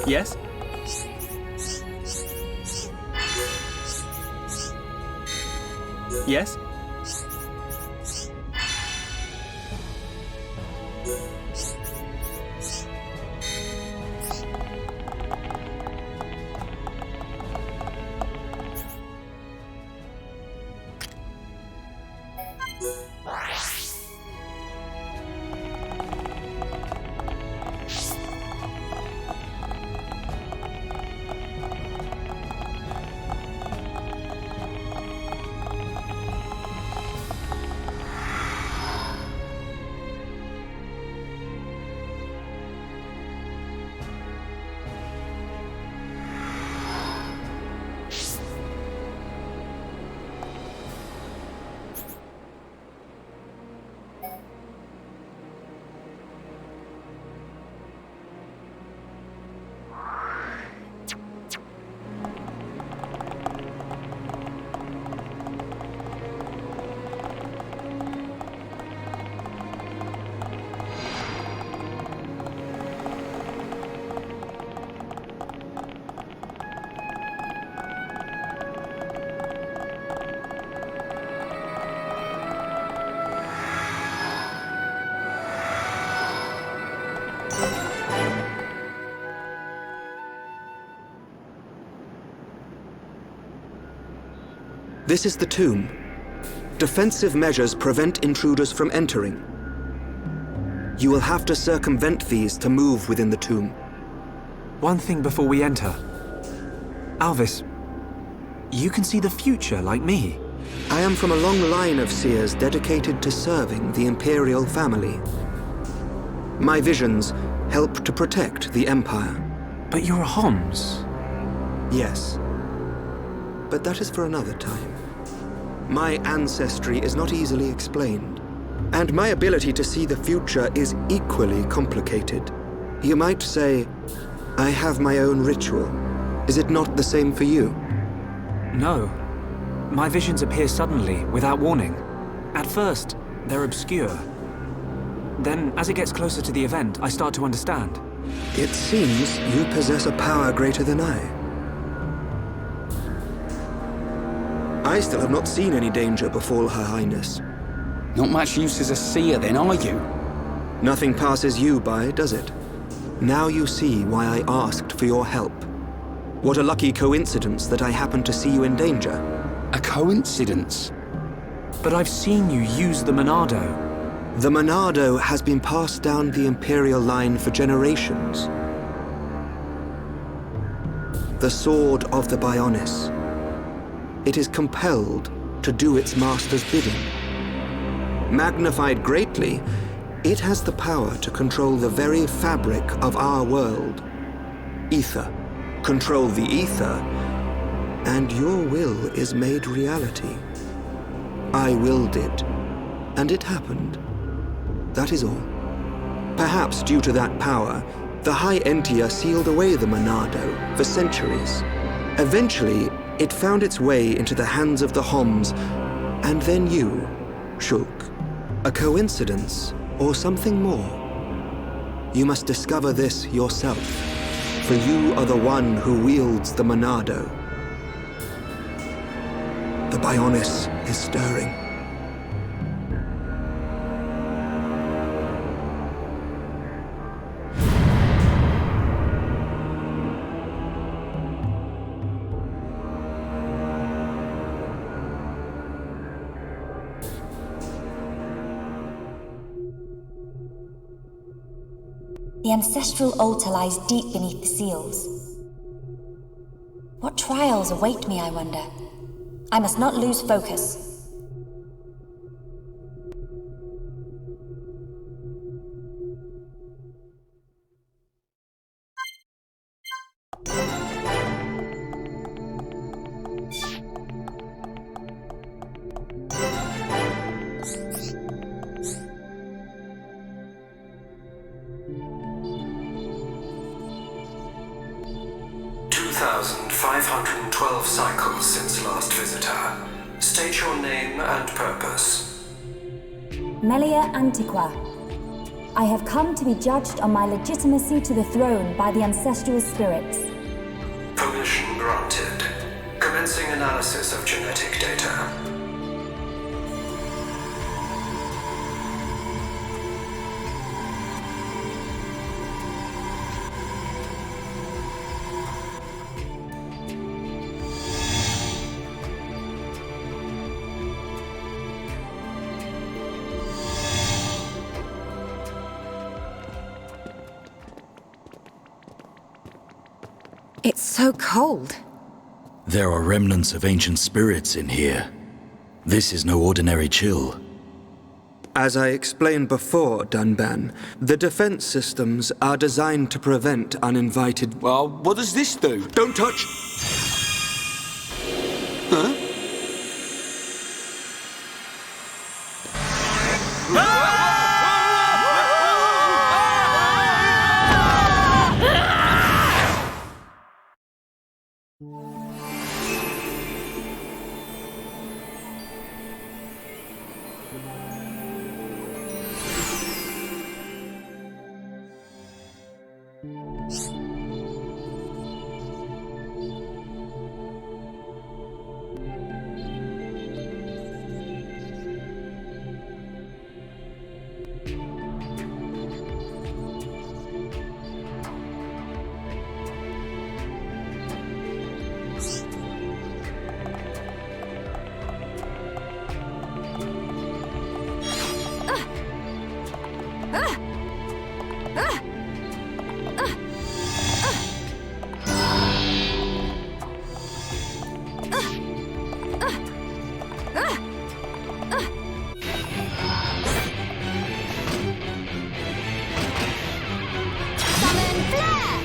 Yes? Yes? This is the tomb. Defensive measures prevent intruders from entering. You will have to circumvent these to move within the tomb. One thing before we enter. Alvis, you can see the future like me. I am from a long line of seers dedicated to serving the Imperial family. My visions help to protect the Empire. But you're a Homs. Yes. But that is for another time. My ancestry is not easily explained, and my ability to see the future is equally complicated. You might say, I have my own ritual. Is it not the same for you? No. My visions appear suddenly, without warning. At first, they're obscure. Then, as it gets closer to the event, I start to understand. It seems you possess a power greater than I. I still have not seen any danger befall Her Highness. Not much use as a seer then, are you? Nothing passes you by, does it? Now you see why I asked for your help. What a lucky coincidence that I happened to see you in danger. A coincidence? But I've seen you use the Monado. The Monado has been passed down the Imperial line for generations. The sword of the Bionis. It is compelled to do its master's bidding. Magnified greatly, it has the power to control the very fabric of our world. Ether. Control the ether, and your will is made reality. I willed it, and it happened. That is all. Perhaps due to that power, the High Entia sealed away the Monado for centuries. Eventually, it found its way into the hands of the Homs, and then you, Shulk. A coincidence, or something more? You must discover this yourself, for you are the one who wields the Monado. The Bionis is stirring. The ancestral altar lies deep beneath the seals. What trials await me, I wonder? I must not lose focus. Cycles since last visitor. State your name and purpose. Melia Antiqua. I have come to be judged on my legitimacy to the throne by the ancestral spirits. Permission granted. Commencing analysis of genetic data. It's so cold. There are remnants of ancient spirits in here. This is no ordinary chill. As I explained before, Dunban, the defense systems are designed to prevent uninvited... Well, what does this do? Don't touch! Huh? Summon flare!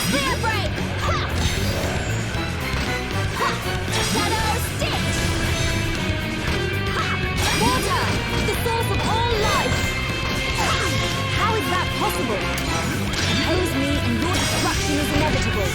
Spear break! Shadow stitch! Water! The source of all life! How is that possible? Oppose me and your destruction is inevitable.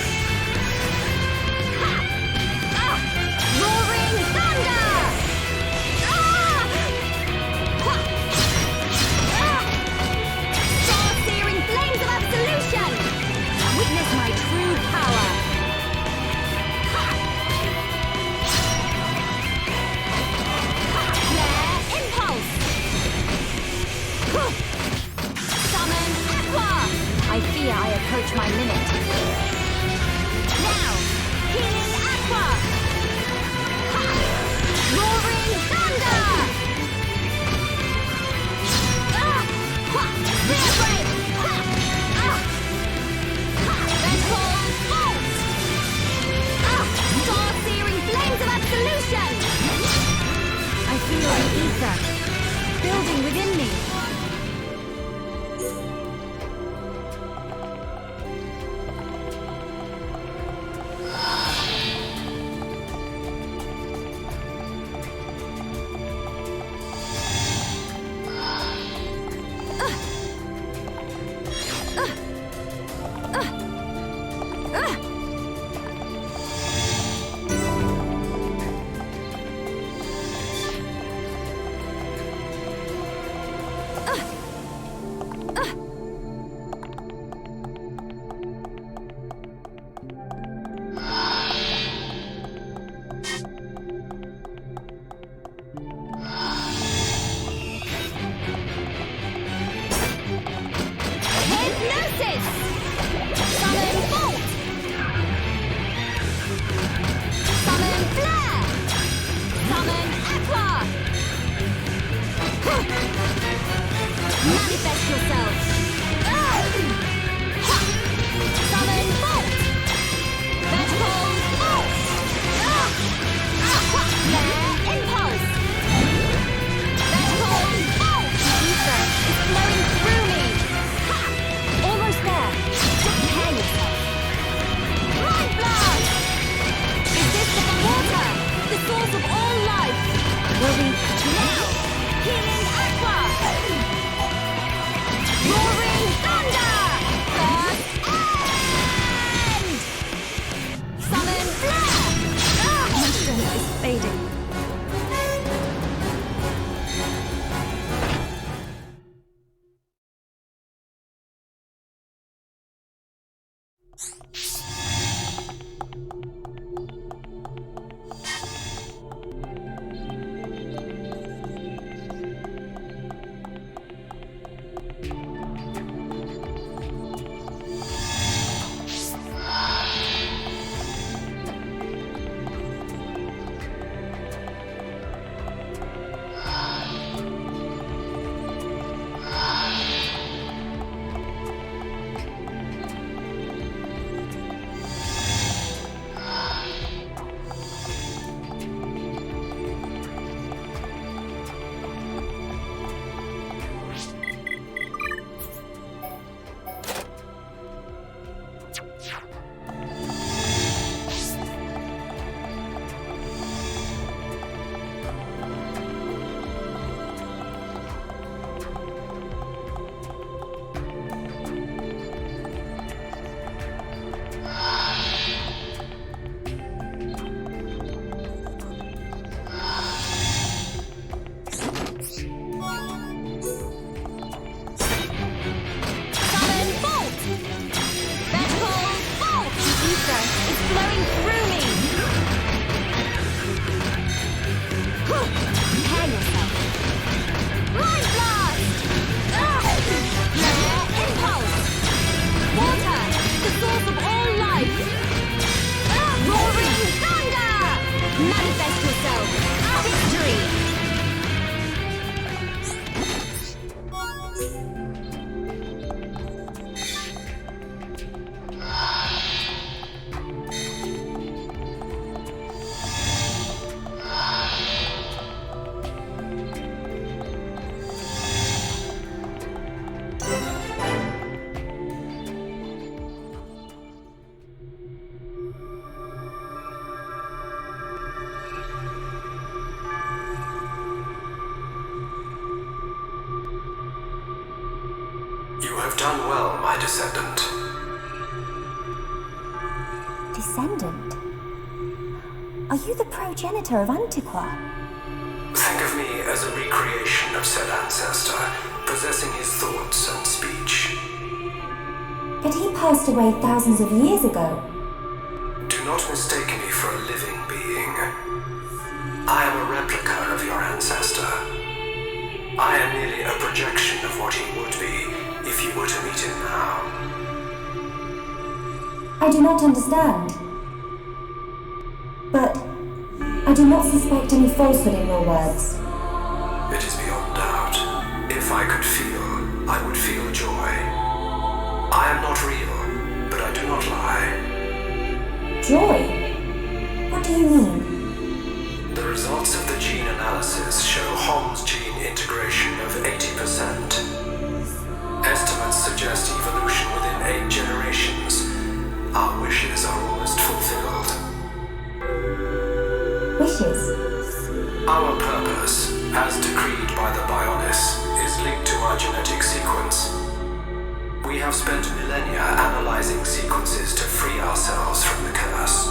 descendant. Descendant? Are you the progenitor of Antiqua? Think of me as a recreation of said ancestor, possessing his thoughts and speech. But he passed away thousands of years ago. Do not mistake me for a living being. I am a replica of your ancestor. I am merely a projection of what he would be if you were to meet him now. I do not understand. But I do not suspect any falsehood in your words. It is beyond doubt. If I could feel, I would feel joy. I am not real, but I do not lie. Joy? What do you mean? The results of the gene analysis show Hom's gene integration of 80%. Estimates suggest evolution within 8 generations. Our wishes are almost fulfilled. Wishes? Our purpose, as decreed by the Bionis, is linked to our genetic sequence. We have spent millennia analyzing sequences to free ourselves from the curse.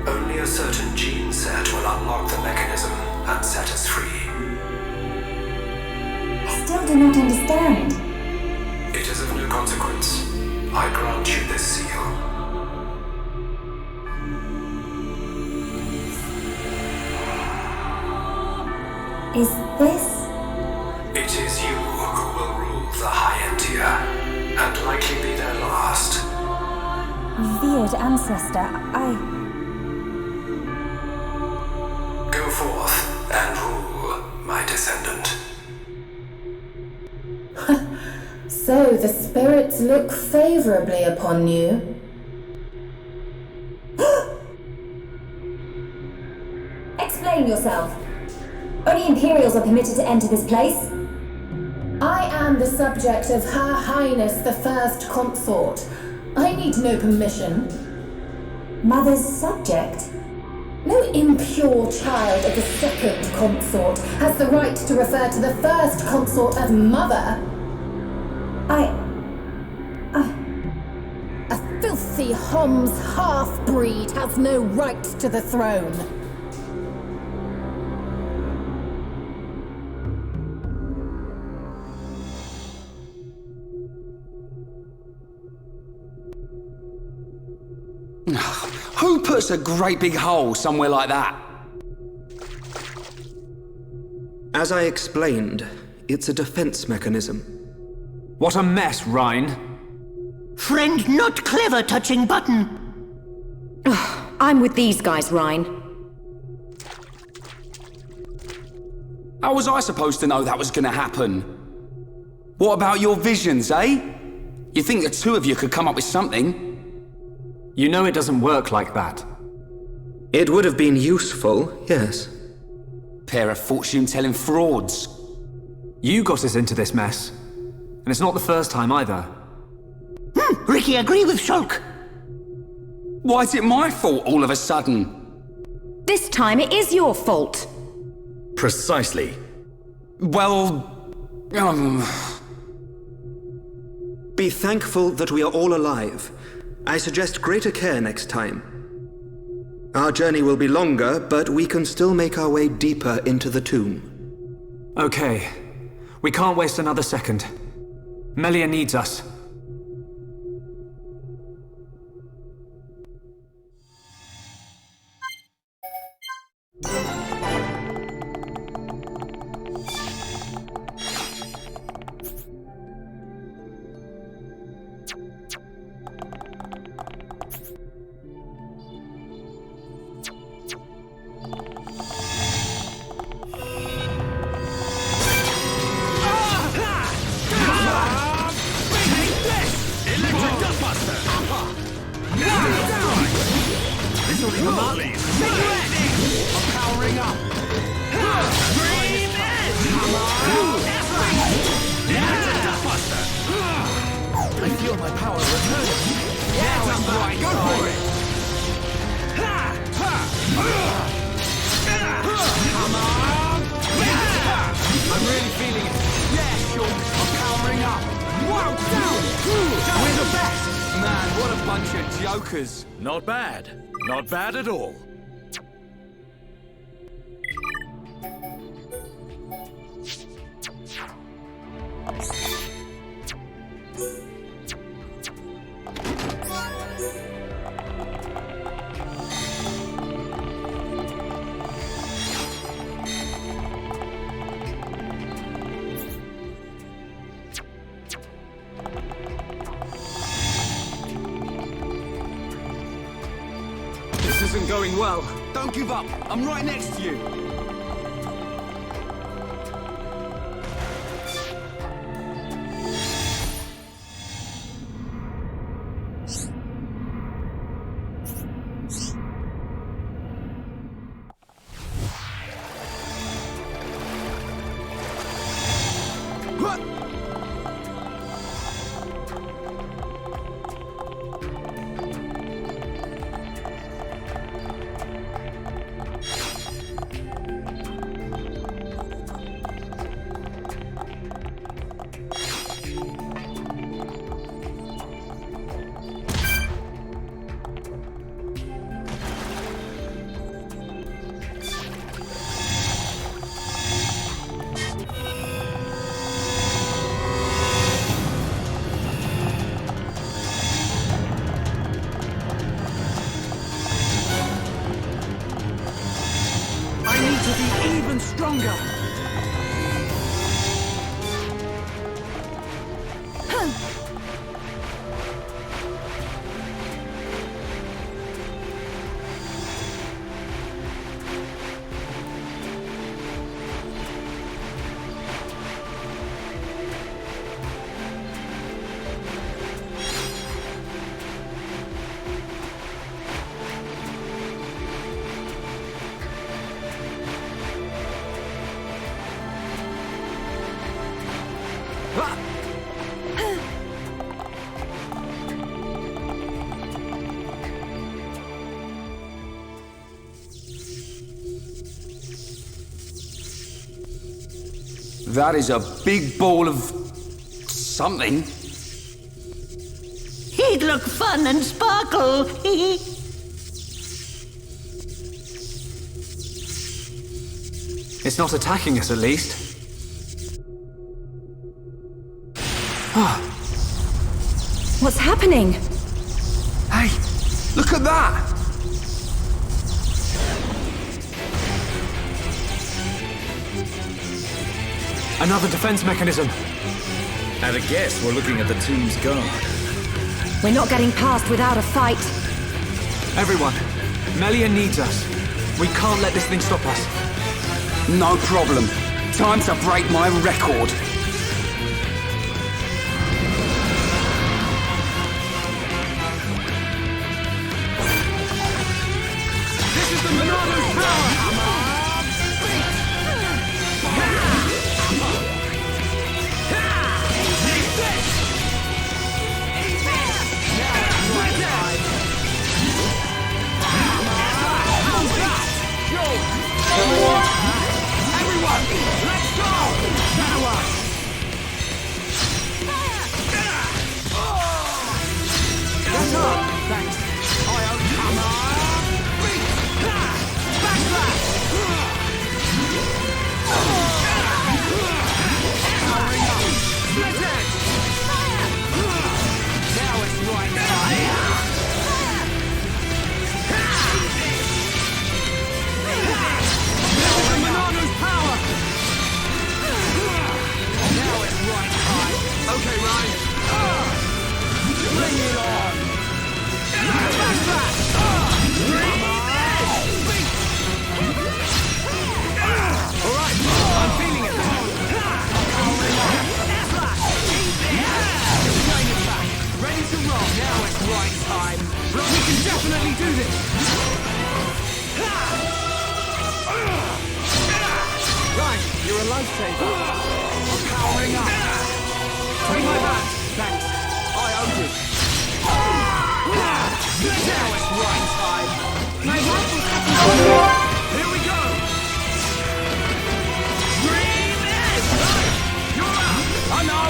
Only a certain gene set will unlock the mechanism and set us free. I still do not understand. It is of no consequence. I grant you this seal. Is this? It is you who will rule the High-Entia, and likely be their last. Revered ancestor, Go forth and rule, my descendant. So the spirits look favorably upon you. Explain yourself. Only Imperials are permitted to enter this place. I am the subject of Her Highness the First Consort. I need no permission. Mother's subject? No impure child of the Second Consort has the right to refer to the First Consort as Mother. A filthy Hom's half-breed has no right to the throne. Who puts a great big hole somewhere like that? As I explained, it's a defense mechanism. What a mess, Rhine. Friend not clever touching button. I'm with these guys, Rhine. How was I supposed to know that was gonna happen? What about your visions, eh? You think the two of you could come up with something? You know it doesn't work like that. It would have been useful, yes. Pair of fortune-telling frauds. You got us into this mess. And it's not the first time either. Ricky, agree with Shulk. Why is it my fault all of a sudden? This time it is your fault. Precisely. Well... Be thankful that we are all alive. I suggest greater care next time. Our journey will be longer, but we can still make our way deeper into the tomb. Okay. We can't waste another second. Melia needs us. I feel my power returning. Yeah, that's right. Go for it. Come on. I'm really feeling it. Yeah, sure. I'm powering up. Wild sound! We're the best! Man, what a bunch of jokers. Not bad. Not bad at all. This isn't going well. Don't give up. I'm right next to you. Even stronger! That is a big ball of... something. He'd look fun and sparkle. It's not attacking us, at least. What's happening? Hey, look at that! Another defense mechanism. At a guess, we're looking at the tomb's guard. We're not getting past without a fight. Everyone, Melia needs us. We can't let this thing stop us. No problem. Time to break my record. This is the Monado's power! Everyone, let's go! Shadow us! Get up! Thanks. Come on! Backslash! Powering up! Split edge! Now it's right time! Monado's power! Now it's right time. Okay, Ryan. Bring it on! Backslash! Alright, I'm feeling it. Train it back. Ready to roll. Now it's right time. We can definitely do this. Right, you're a lifesaver. I'm powering up. Take my hand. Thanks. I owe you. Now it's right time. My life is Here we go. Dream is. You're out. I know.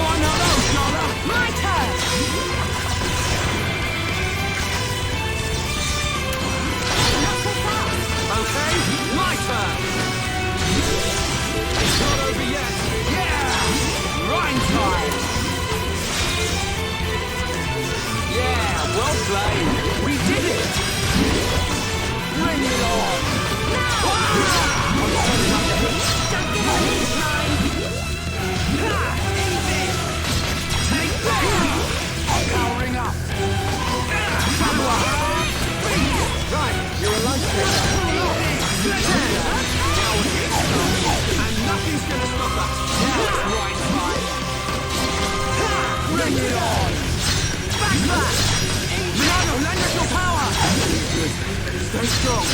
Stay strong.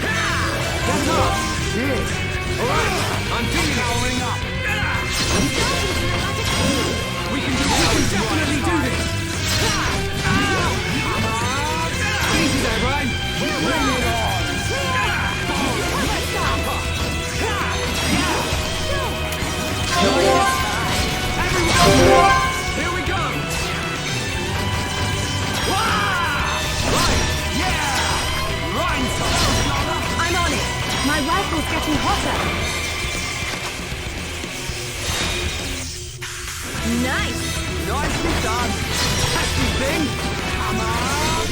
Get up. Yes. All right. I'm feeling powering up. We can definitely do this. Easy there, Brian. Bring it on. Everyone, here we go. Right, yeah. Right. I'm on it. My rifle's getting hotter. Nice. Nicely done. Testy thing. Come on.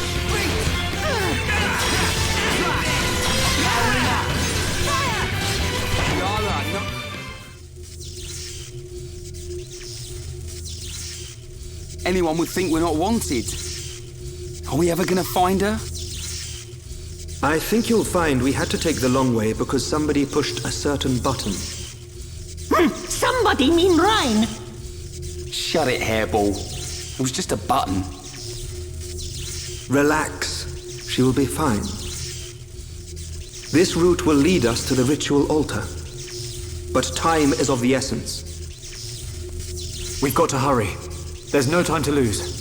Powering up. Fire! Yara, no. Anyone would think we're not wanted. Are we ever gonna find her? I think you'll find we had to take the long way because somebody pushed a certain button. Somebody mean Rhine. Shut it, hairball. It was just a button. Relax. She will be fine. This route will lead us to the ritual altar. But time is of the essence. We've got to hurry. There's no time to lose.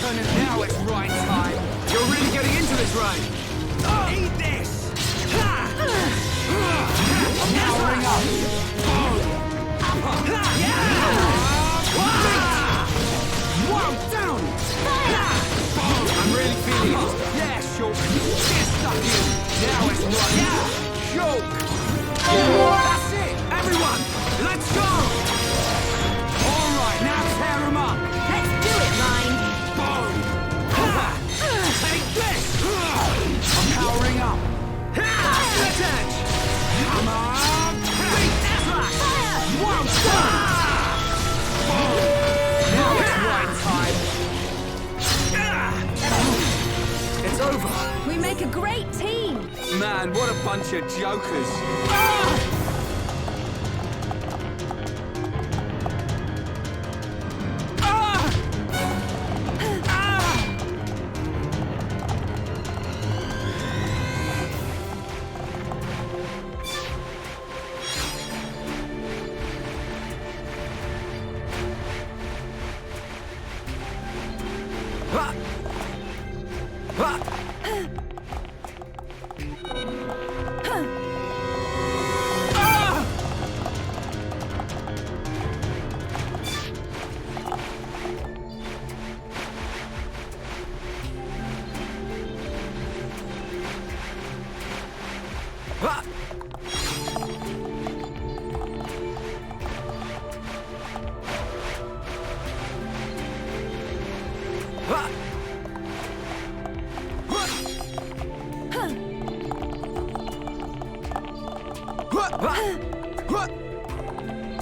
Now it's right time. You're really getting into this, right? Eat this! I'm powering up. Whoa, down! I'm really feeling it. Yeah, sure. Get stuck in. Now it's right. Choke! That's it! Everyone, let's go! All right, now tear them up. Let's do it, Rhine. Take this! I'm powering up. Let's edge! Come on! Fire! Whoa! Now it's right time. It's over. We make a great team. Man, what a bunch of jokers.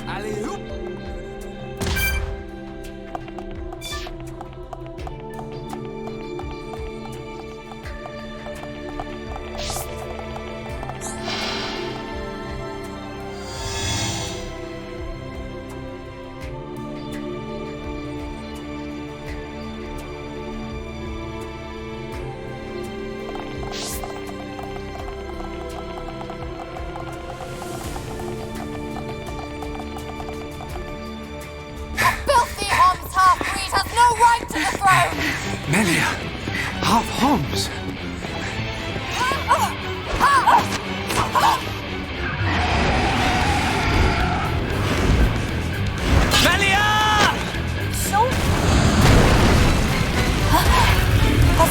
Alley-oop. Half Homs.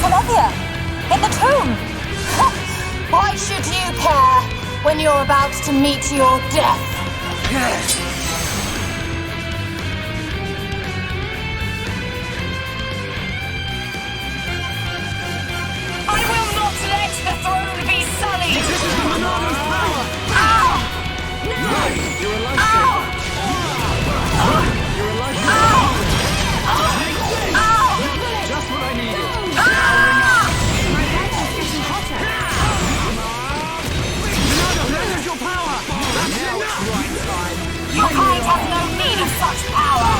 Telethia! In the tomb! Why should you care when you're about to meet your death? I will not let the throne be sullied! This is the Monado's power! Ow! No! You're a lifesaver! You're a lifesaver! Just what I needed! Your kind has no need of such power!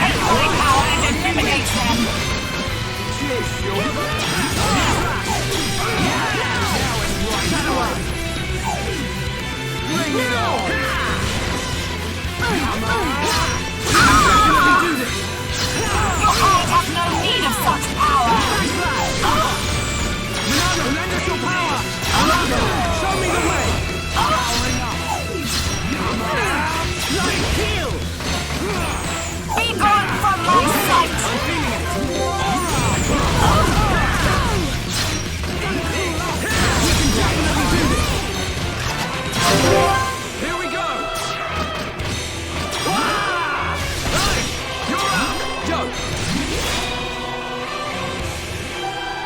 Take my power and eliminate them! Bring it on! Your kind has no need of such power! Lend us your power! Show me the way! Like heal! Be gone from my sight! I'm feeling it! We can definitely do this! Here we go! Right! You're up! Go!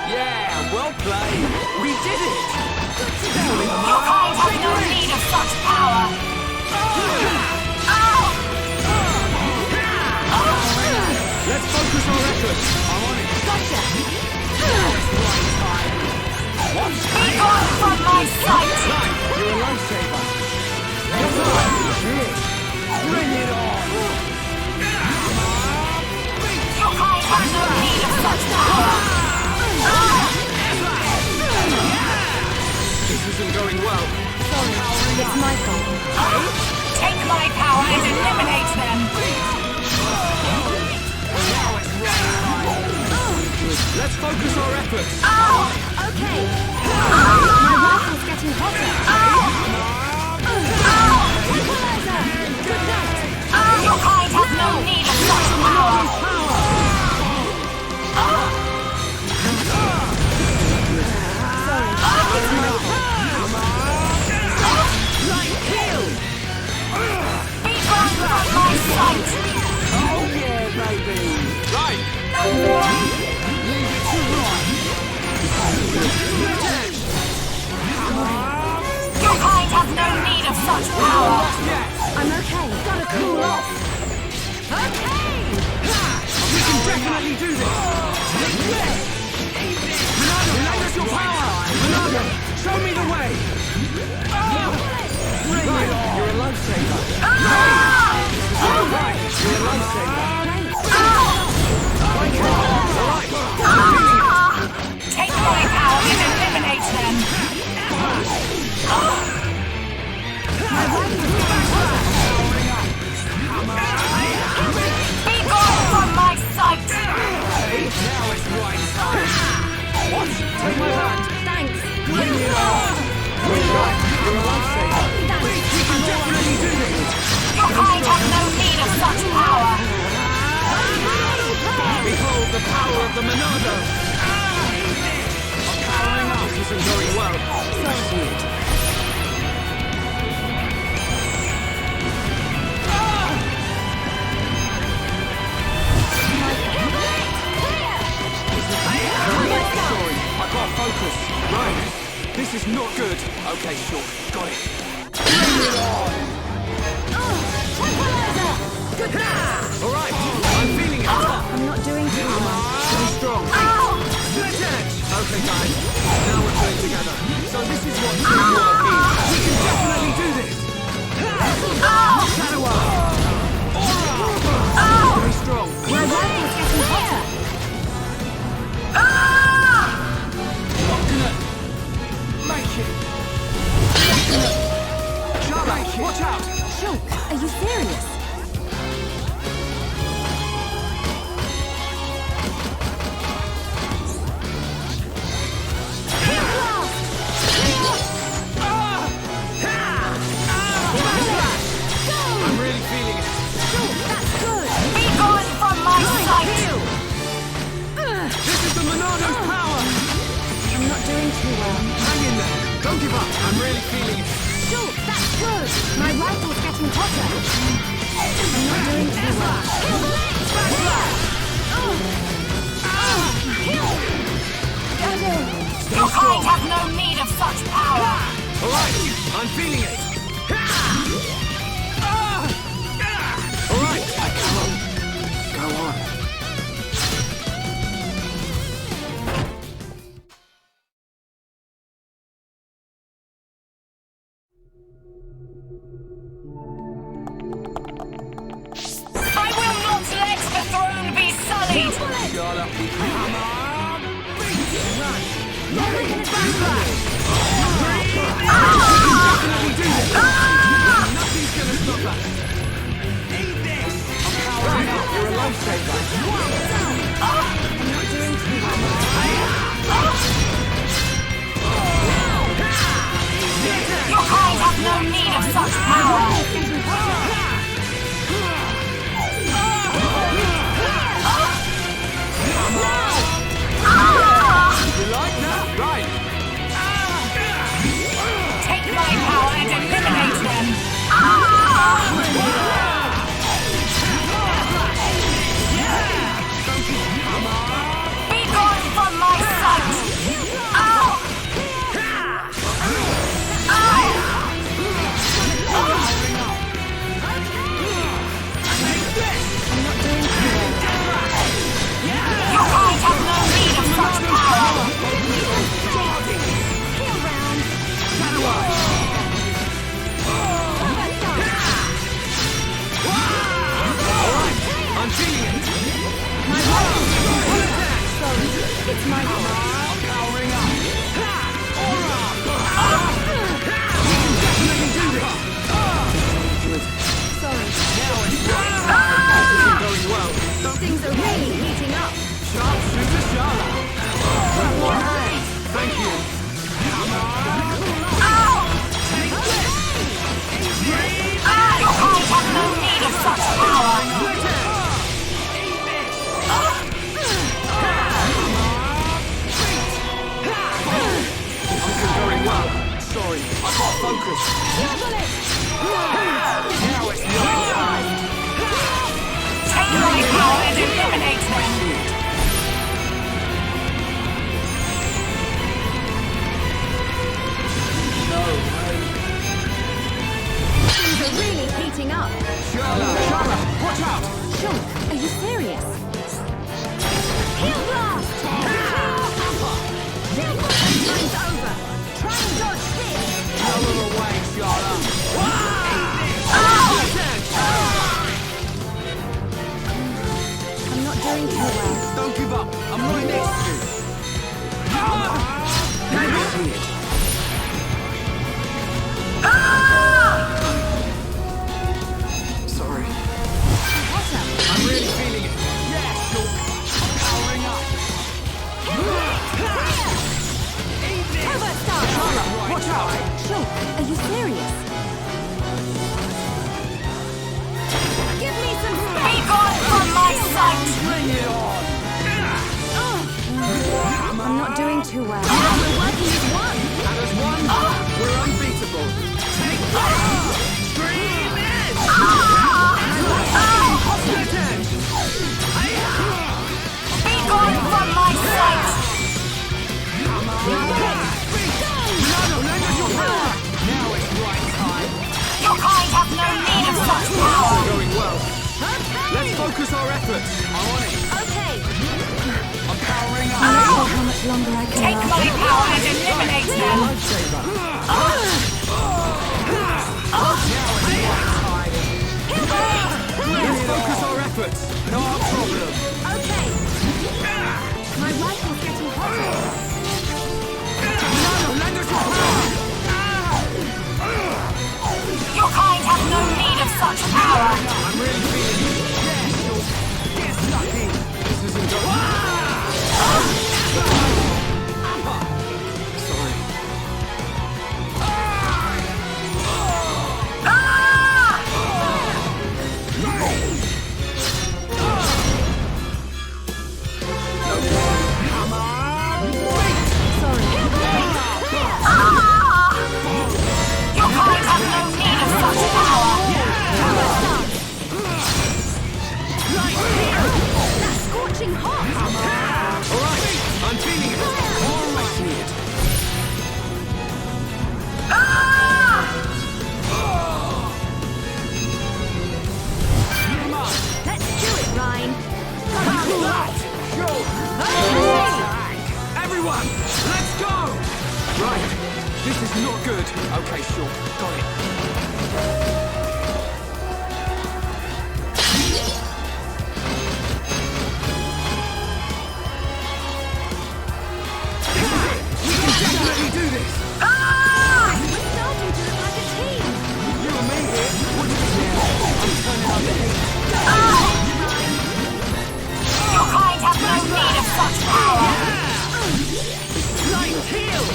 Yeah, well played! We did it! Your kind has no need of such power! Let's focus our efforts! I'm on it! Gotcha! Be gone from my sight! Right, you're a lifesaver! Bring it on! Your kind has no need of such power! This isn't going well. Sorry, it's my fault. Take my power and eliminate them! Let's focus our efforts! Okay. My rifle's getting hotter. Good night. Your kind has no need of such power! It's my fault. Like kill! Be gone from my sight! Oh yeah, baby! Right! Leave it to right! Your kind has no need of such power! I'm okay. Gotta cool off. Okay! We can definitely do this! Monado, lend us your power! Monado, show me the way! Bring it on! You're a lifesaver! Right, you're a lifesaver! Take my power and eliminate them! Be gone from my sight! Now it's right time! What? Take my hand! Thanks. Bring it on! Right, you're a lifesaver! We can definitely do this! Your kind has no need of such power! Behold the power of the Monado! I'm powering up. This isn't going well. Weird. Sorry, I can't focus. Right. This is not good. Okay, sure. Got it. Bring it on! Alright, I'm feeling it. I'm not doing too well. Stay strong. Split edge! Okay, guys. Now we're playing together. So this is what teamwork is. We can definitely do this! Shadow Eye! Stay strong. My rifle's getting hotter. Not gonna make it. Charlotte, watch out! Shulk, are you serious? Don't give up. I'm really feeling it. Shulk, that's good. My rifle's getting hotter. I'm not doing too well. Your kind have no need of such power. All right, I'm feeling it. All right, come on. Go on. I will not let the throne be sullied. Charlotte, come on. We're gonna backfire. Definitely do this. Nothing's gonna stop us. Eat this. I'm powering up. You're a lifesaver. I'm not doing too well. Your kind have no need of such power. You like that? Right. Take my power and eliminate them. Be gone from my sight. Your kind have no need of such power. I'm feeling it. It's my fault. I'm powering up. Sorry. Now it's right. This isn't going well. Things are really heating up. Sharpshooter Charlotte. One more hand. Thank you. Your kind have no need of such power. Very well. Sorry, I got focus. Now it's your time. Take my power and eliminate them. Things are really heating up. Charlotte, watch out! Shulk, are you serious? Heal blast! Time's over. Try and dodge this. Out of the way, Charlotte. I'm not doing too well. Don't give up. I'm right next to you. Sorry. I'm really feeling it. Yeah, sure. I'm powering up. Covert star! Watch out! Shulk, are you serious? Give me some Be space! gone from my sight. Bring it on! I'm not doing too well. We're working as one! And as one, we're unbeatable. Take that! Stream edge! Split edge! Be gone from my sight. Now it's right time. Your kind have no need of such power. Going well. Let's focus our efforts. I'm on it. Okay. I'm powering up. I'm not sure how much longer I can Take my power and eliminate them. Lifesaver. Now it's right time. Let's focus our efforts. No problem. Okay. My rifle's getting hotter. Lend us your power. Your kind have no need of such power. I'm really feeling it. Yeah, sure. Get stuck in. This isn't going. Sorry. Sorry. Good. Okay, sure. Got it. Definitely do this! We're starting to look like a team! You and me here? What do you think? I'm turning up the heat. Your kind have no need of such power! Light heal!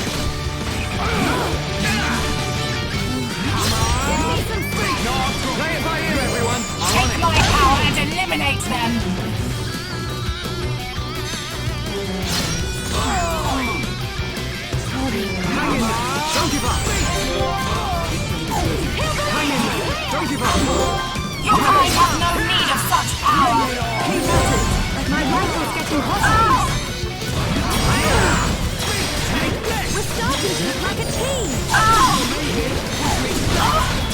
Play it by ear, everyone! Take my power and eliminate them! Hang in there! Don't give up! Hang in there! Don't give up! Your kind have no need of such power! Keep at it! My rifle's getting hotter! We're starting to look like a team!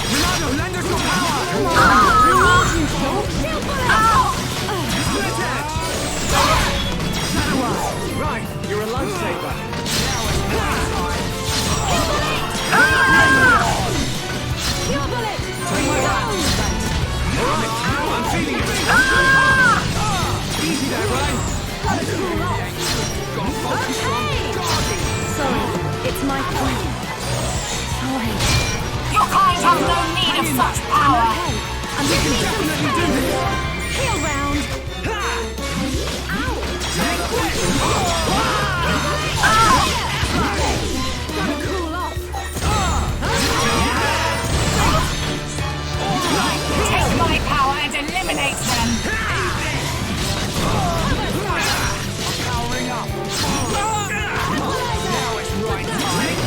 Ronaldo, lend us your power! Come on! We need you, Shulk! Shield Split edge! Right, you're a lifesaver. Pure bullet! Take my hand! Alright, I'm feeling it! Easy there, Ryan! Sorry, it's my fault. Sorry. Your kind have no need of such power! I'm We can definitely do this! Heal round! Gotta cool off! Take my power and eliminate them! Powering up! Now it's right time!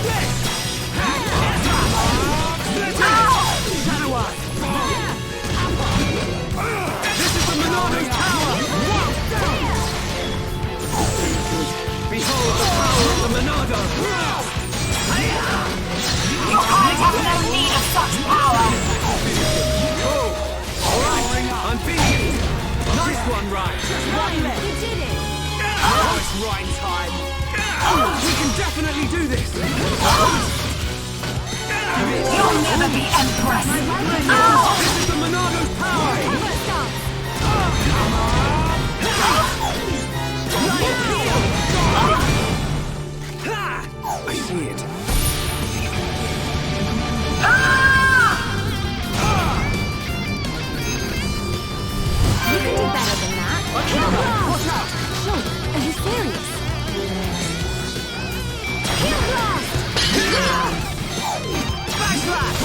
Shadow Eye! This is the Monado's power! Behold the power of the Monado! Your kind have no need of such power! Alright, I'm feeling it! Nice one, Ryan! You did it! Now it's Ryan time! We can definitely do this! You'll never be Empress! This is the Monado's power! I see it. You can do better than that! Watch out! Shulk, are you serious? Heal blast! Backslash!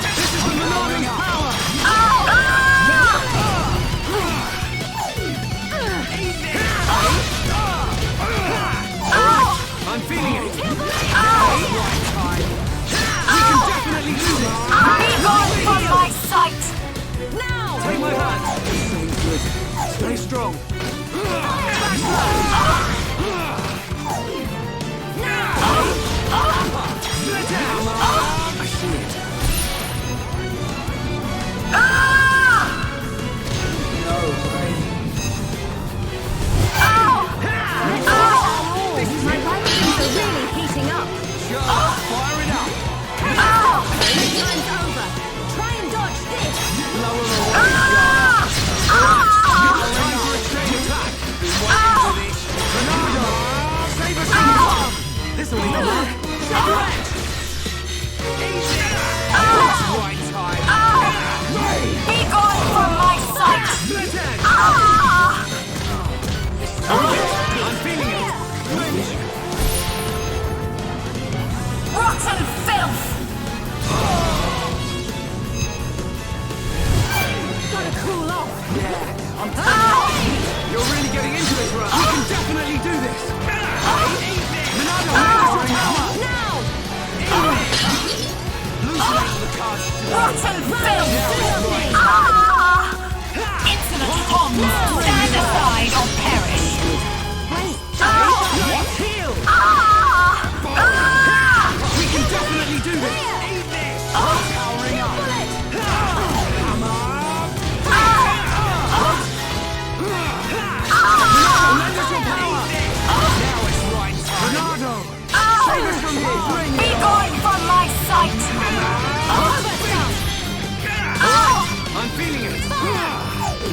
This is the Monado's power! I'm feeling it! Right time! We can definitely do this! Be gone from my sight! Now! Take my hand! Stay strong! Split out! I see it. No way. My rifles are really heating up! Fire it up! Time's over! Try and dodge this! Lower away! Time for a chain attack!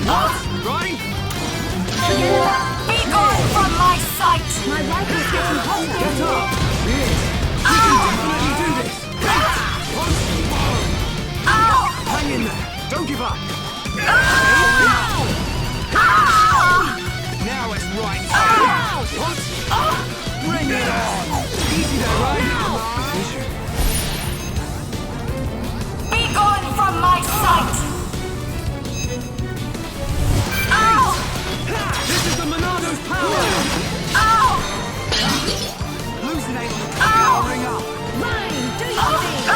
Right? Be gone from my sight! My rifle's getting hotter. Get up! Yes! You can definitely do this! Hang in there! Don't give up! Now it's right! Bring it on! Easy there, right? Be gone from my sight! This is the Monado's power! Hallucinate on the powering up! Mine, do your thing.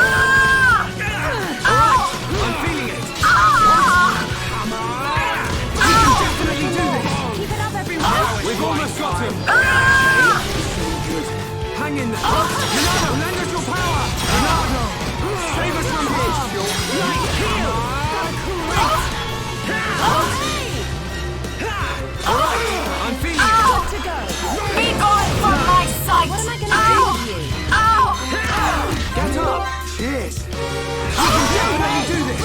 Alright, I'm feeling it! Come on! We can definitely do this! Keep it up, everyone. We've almost got him! Good. Hang in there! Monado, lend us your power! Monado! Save us from this! Right here! Alright, I'm feeling it! Got to go. Be gone from my sight! What am I going to do with you? Get up! Cheers! We can definitely do this!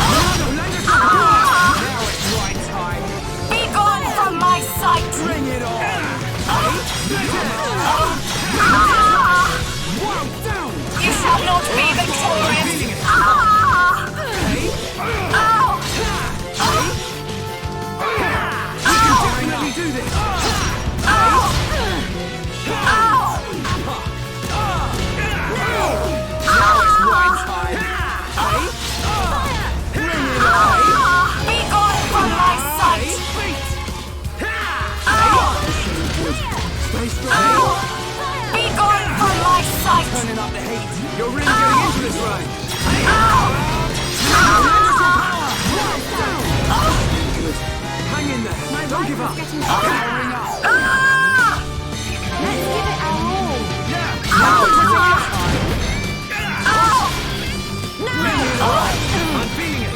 Monado, lend us your power! Now it's right time! Be gone from my sight! Bring it on! One down! You shall not be victorious! Definitely do this! Now it's right time! Bring it on! Be gone from my sight! Stay strong! Be gone from my sight! Turning up the heat! You're really getting into this, right? Good. Hang in there! Don't give up! Getting Powering up! Let's give it our all. Now it's right time! I'm feeling it!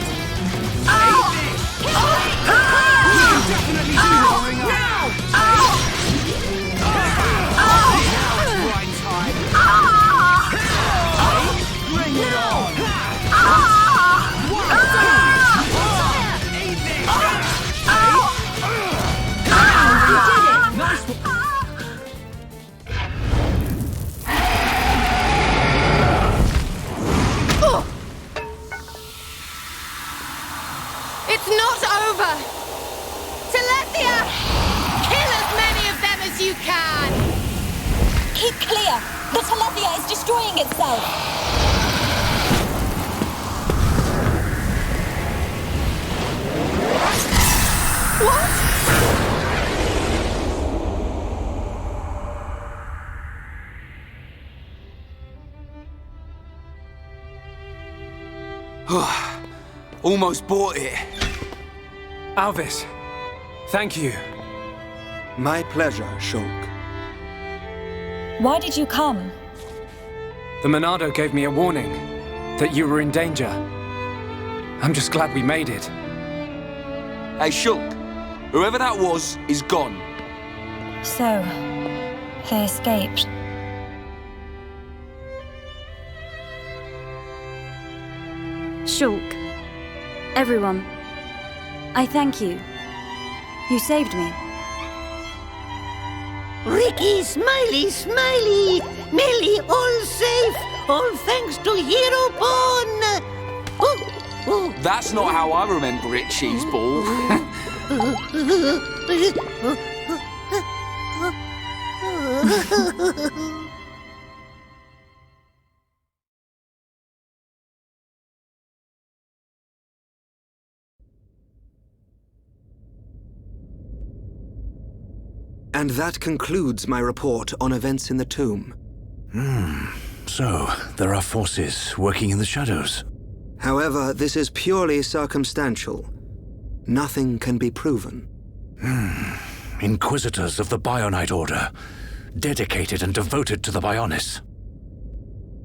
We can definitely do this! Now! Now it's right time! Bring it on! Eat this! Nice one! It's not over. Telethia! Kill as many of them as you can. Keep clear! The Telethia is destroying itself! What? Almost bought it. Alvis, thank you. My pleasure, Shulk. Why did you come? The Monado gave me a warning that you were in danger. I'm just glad we made it. Hey, Shulk. Whoever that was is gone. So, they escaped. Shulk, everyone, I thank you. You saved me. Ricky, Smiley, Smiley! Millie, all safe! All thanks to Hero Pawn! Oh. That's not how I remember it, Cheeseball. And that concludes my report on events in the tomb. So, there are forces working in the shadows. However, this is purely circumstantial. Nothing can be proven. Inquisitors of the Bionite Order, dedicated and devoted to the Bionis.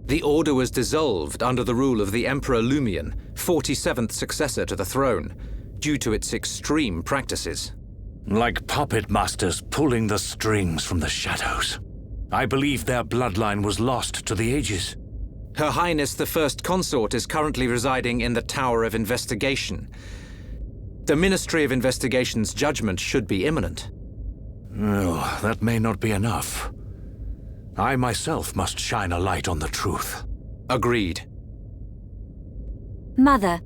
The Order was dissolved under the rule of the Emperor Lumion, 47th successor to the throne, due to its extreme practices. Like puppet masters pulling the strings from the shadows. I believe their bloodline was lost to the ages. Her Highness the First Consort is currently residing in the Tower of Investigation. The Ministry of Investigation's judgment should be imminent. Well, that may not be enough. I myself must shine a light on the truth. Agreed. Mother.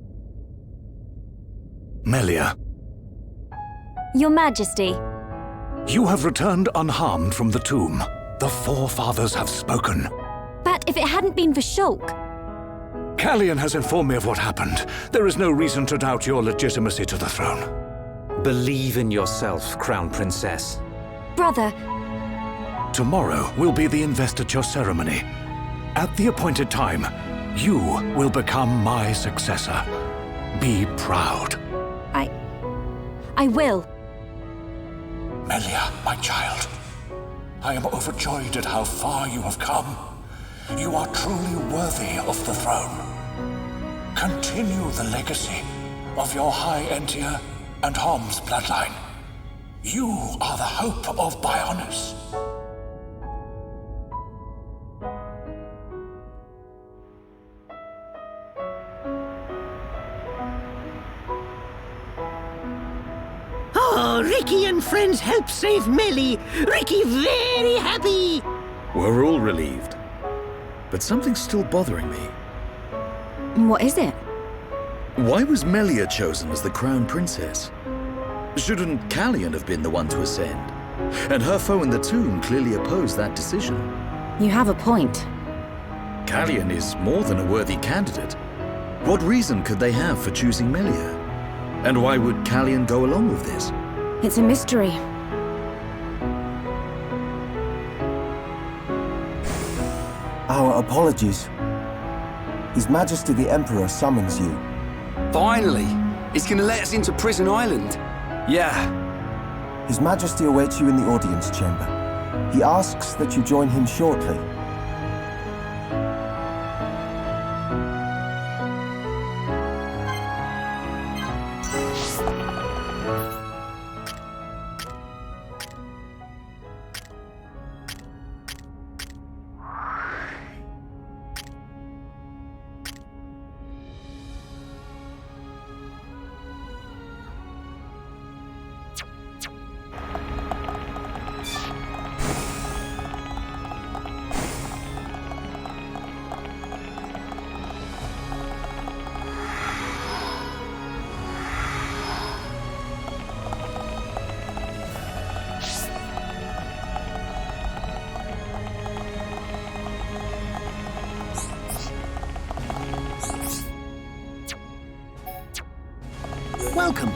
Melia. Your Majesty. You have returned unharmed from the tomb. The Forefathers have spoken. But if it hadn't been for Shulk... Callian has informed me of what happened. There is no reason to doubt your legitimacy to the throne. Believe in yourself, Crown Princess. Brother... Tomorrow will be the investiture ceremony. At the appointed time, you will become my successor. Be proud. I will. Melia, my child. I am overjoyed at how far you have come. You are truly worthy of the throne. Continue the legacy of your High Entia and Hom's bloodline. You are the hope of Bionis. Oh, Ricky and friends helped save Melly. Ricky very happy. We're all relieved. But something's still bothering me. What is it? Why was Melia chosen as the Crown Princess? Shouldn't Callian have been the one to ascend? And her foe in the tomb clearly opposed that decision. You have a point. Callian is more than a worthy candidate. What reason could they have for choosing Melia? And why would Callian go along with this? It's a mystery. Our apologies. His Majesty the Emperor summons you. Finally! He's gonna let us into Prison Island. Yeah. His Majesty awaits you in the audience chamber. He asks that you join him shortly. Welcome.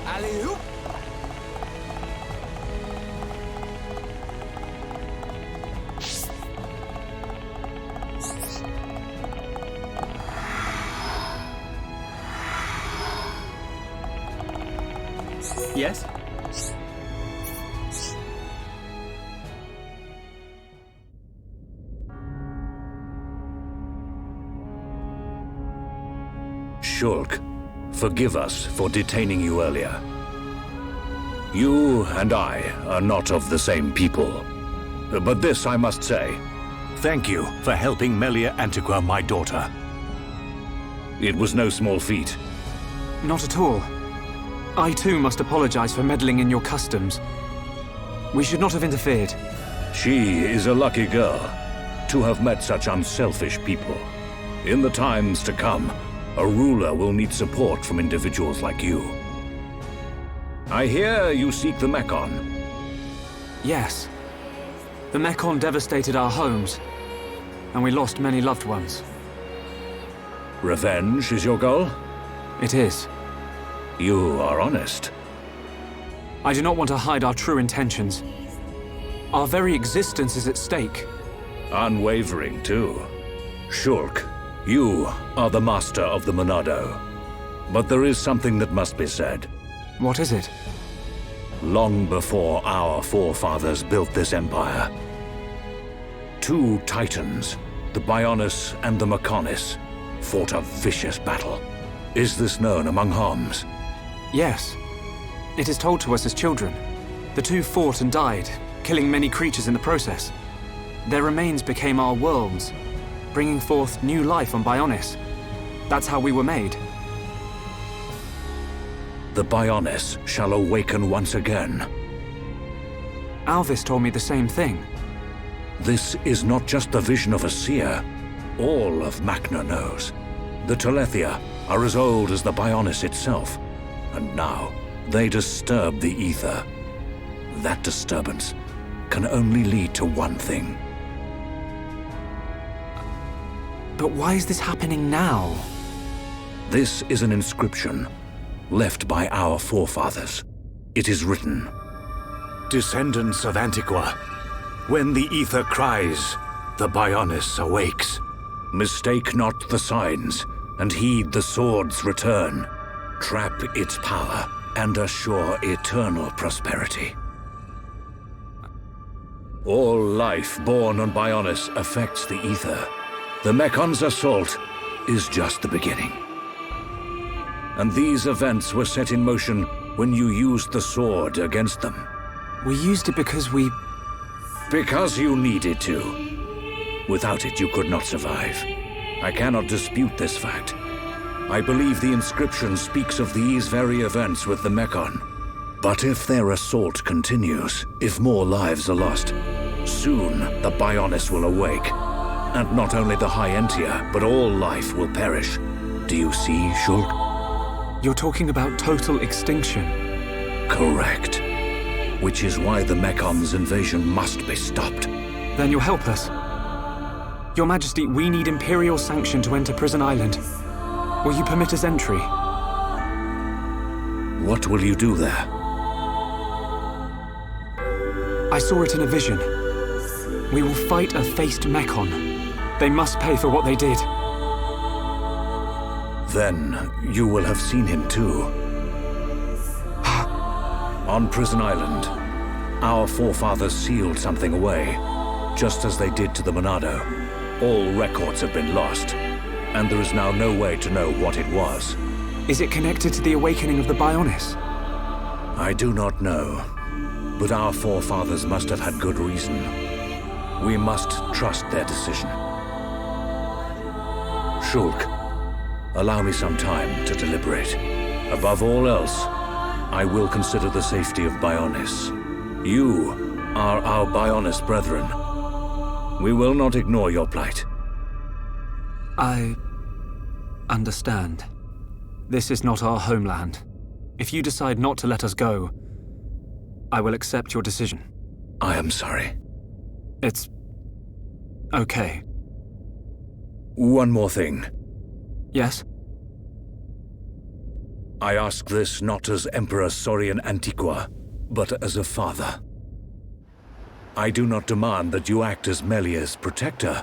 Alley-oop! Yes? Shulk, forgive us for detaining you earlier. You and I are not of the same people. But this I must say. Thank you for helping Melia Antigua, my daughter. It was no small feat. Not at all. I too must apologize for meddling in your customs. We should not have interfered. She is a lucky girl to have met such unselfish people. In the times to come, a ruler will need support from individuals like you. I hear you seek the Mekon. Yes. The Mekon devastated our homes, and we lost many loved ones. Revenge is your goal? It is. You are honest. I do not want to hide our true intentions. Our very existence is at stake. Unwavering, too. Shulk, You are the master of the Monado. But there is something that must be said. What is it? Long before our forefathers built this empire, two titans, the Bionis and the Mechonis, fought a vicious battle. Is this known among Homs? Yes. It is told to us as children. The two fought and died, killing many creatures in the process. Their remains became our worlds, bringing forth new life on Bionis. That's how we were made. The Bionis shall awaken once again. Alvis told me the same thing. This is not just the vision of a seer. All of Macna knows. The Telethia are as old as the Bionis itself, and now they disturb the ether. That disturbance can only lead to one thing. But why is this happening now? This is an inscription left by our forefathers. It is written, "Descendants of Antiqua, when the ether cries, the Bionis awakes. Mistake not the signs, and heed the sword's return. Trap its power, and assure eternal prosperity." All life born on Bionis affects the ether. The Mechon's assault is just the beginning. And these events were set in motion when you used the sword against them. We used it because we... Because you needed to. Without it, you could not survive. I cannot dispute this fact. I believe the inscription speaks of these very events with the Mechon. But if their assault continues, if more lives are lost, soon the Bionis will awake. And not only the High Entia, but all life will perish. Do you see, Shulk? You're talking about total extinction. Correct. Which is why the Mechon's invasion must be stopped. Then you'll help us. Your Majesty, we need Imperial sanction to enter Prison Island. Will you permit us entry? What will you do there? I saw it in a vision. We will fight a faced Mechon. They must pay for what they did. Then you will have seen him too. On Prison Island, our forefathers sealed something away, just as they did to the Monado. All records have been lost, and there is now no way to know what it was. Is it connected to the awakening of the Bionis? I do not know, but our forefathers must have had good reason. We must trust their decision. Shulk, allow me some time to deliberate. Above all else, I will consider the safety of Bionis. You are our Bionis brethren. We will not ignore your plight. I understand. This is not our homeland. If you decide not to let us go, I will accept your decision. I am sorry. It's okay. One more thing. Yes? I ask this not as Emperor Saurian Antiqua, but as a father. I do not demand that you act as Melia's protector,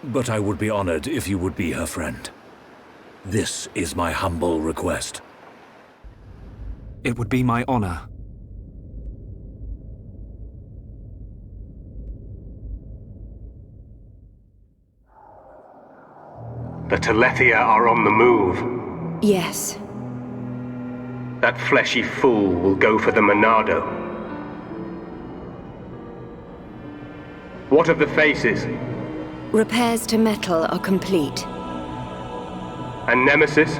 but I would be honored if you would be her friend. This is my humble request. It would be my honor. The Telethia are on the move. Yes. That fleshy fool will go for the Monado. What of the faces? Repairs to metal are complete. And Nemesis?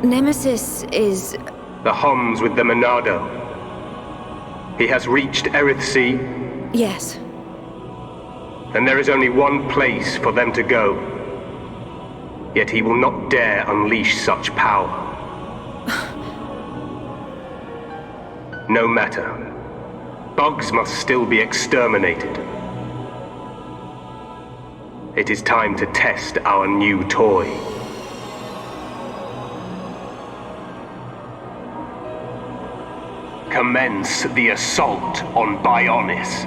Nemesis is... The Homs with the Monado. He has reached Erith Sea? Yes. Then there is only one place for them to go. Yet he will not dare unleash such power. No matter. Bugs must still be exterminated. It is time to test our new toy. Commence the assault on Bionis.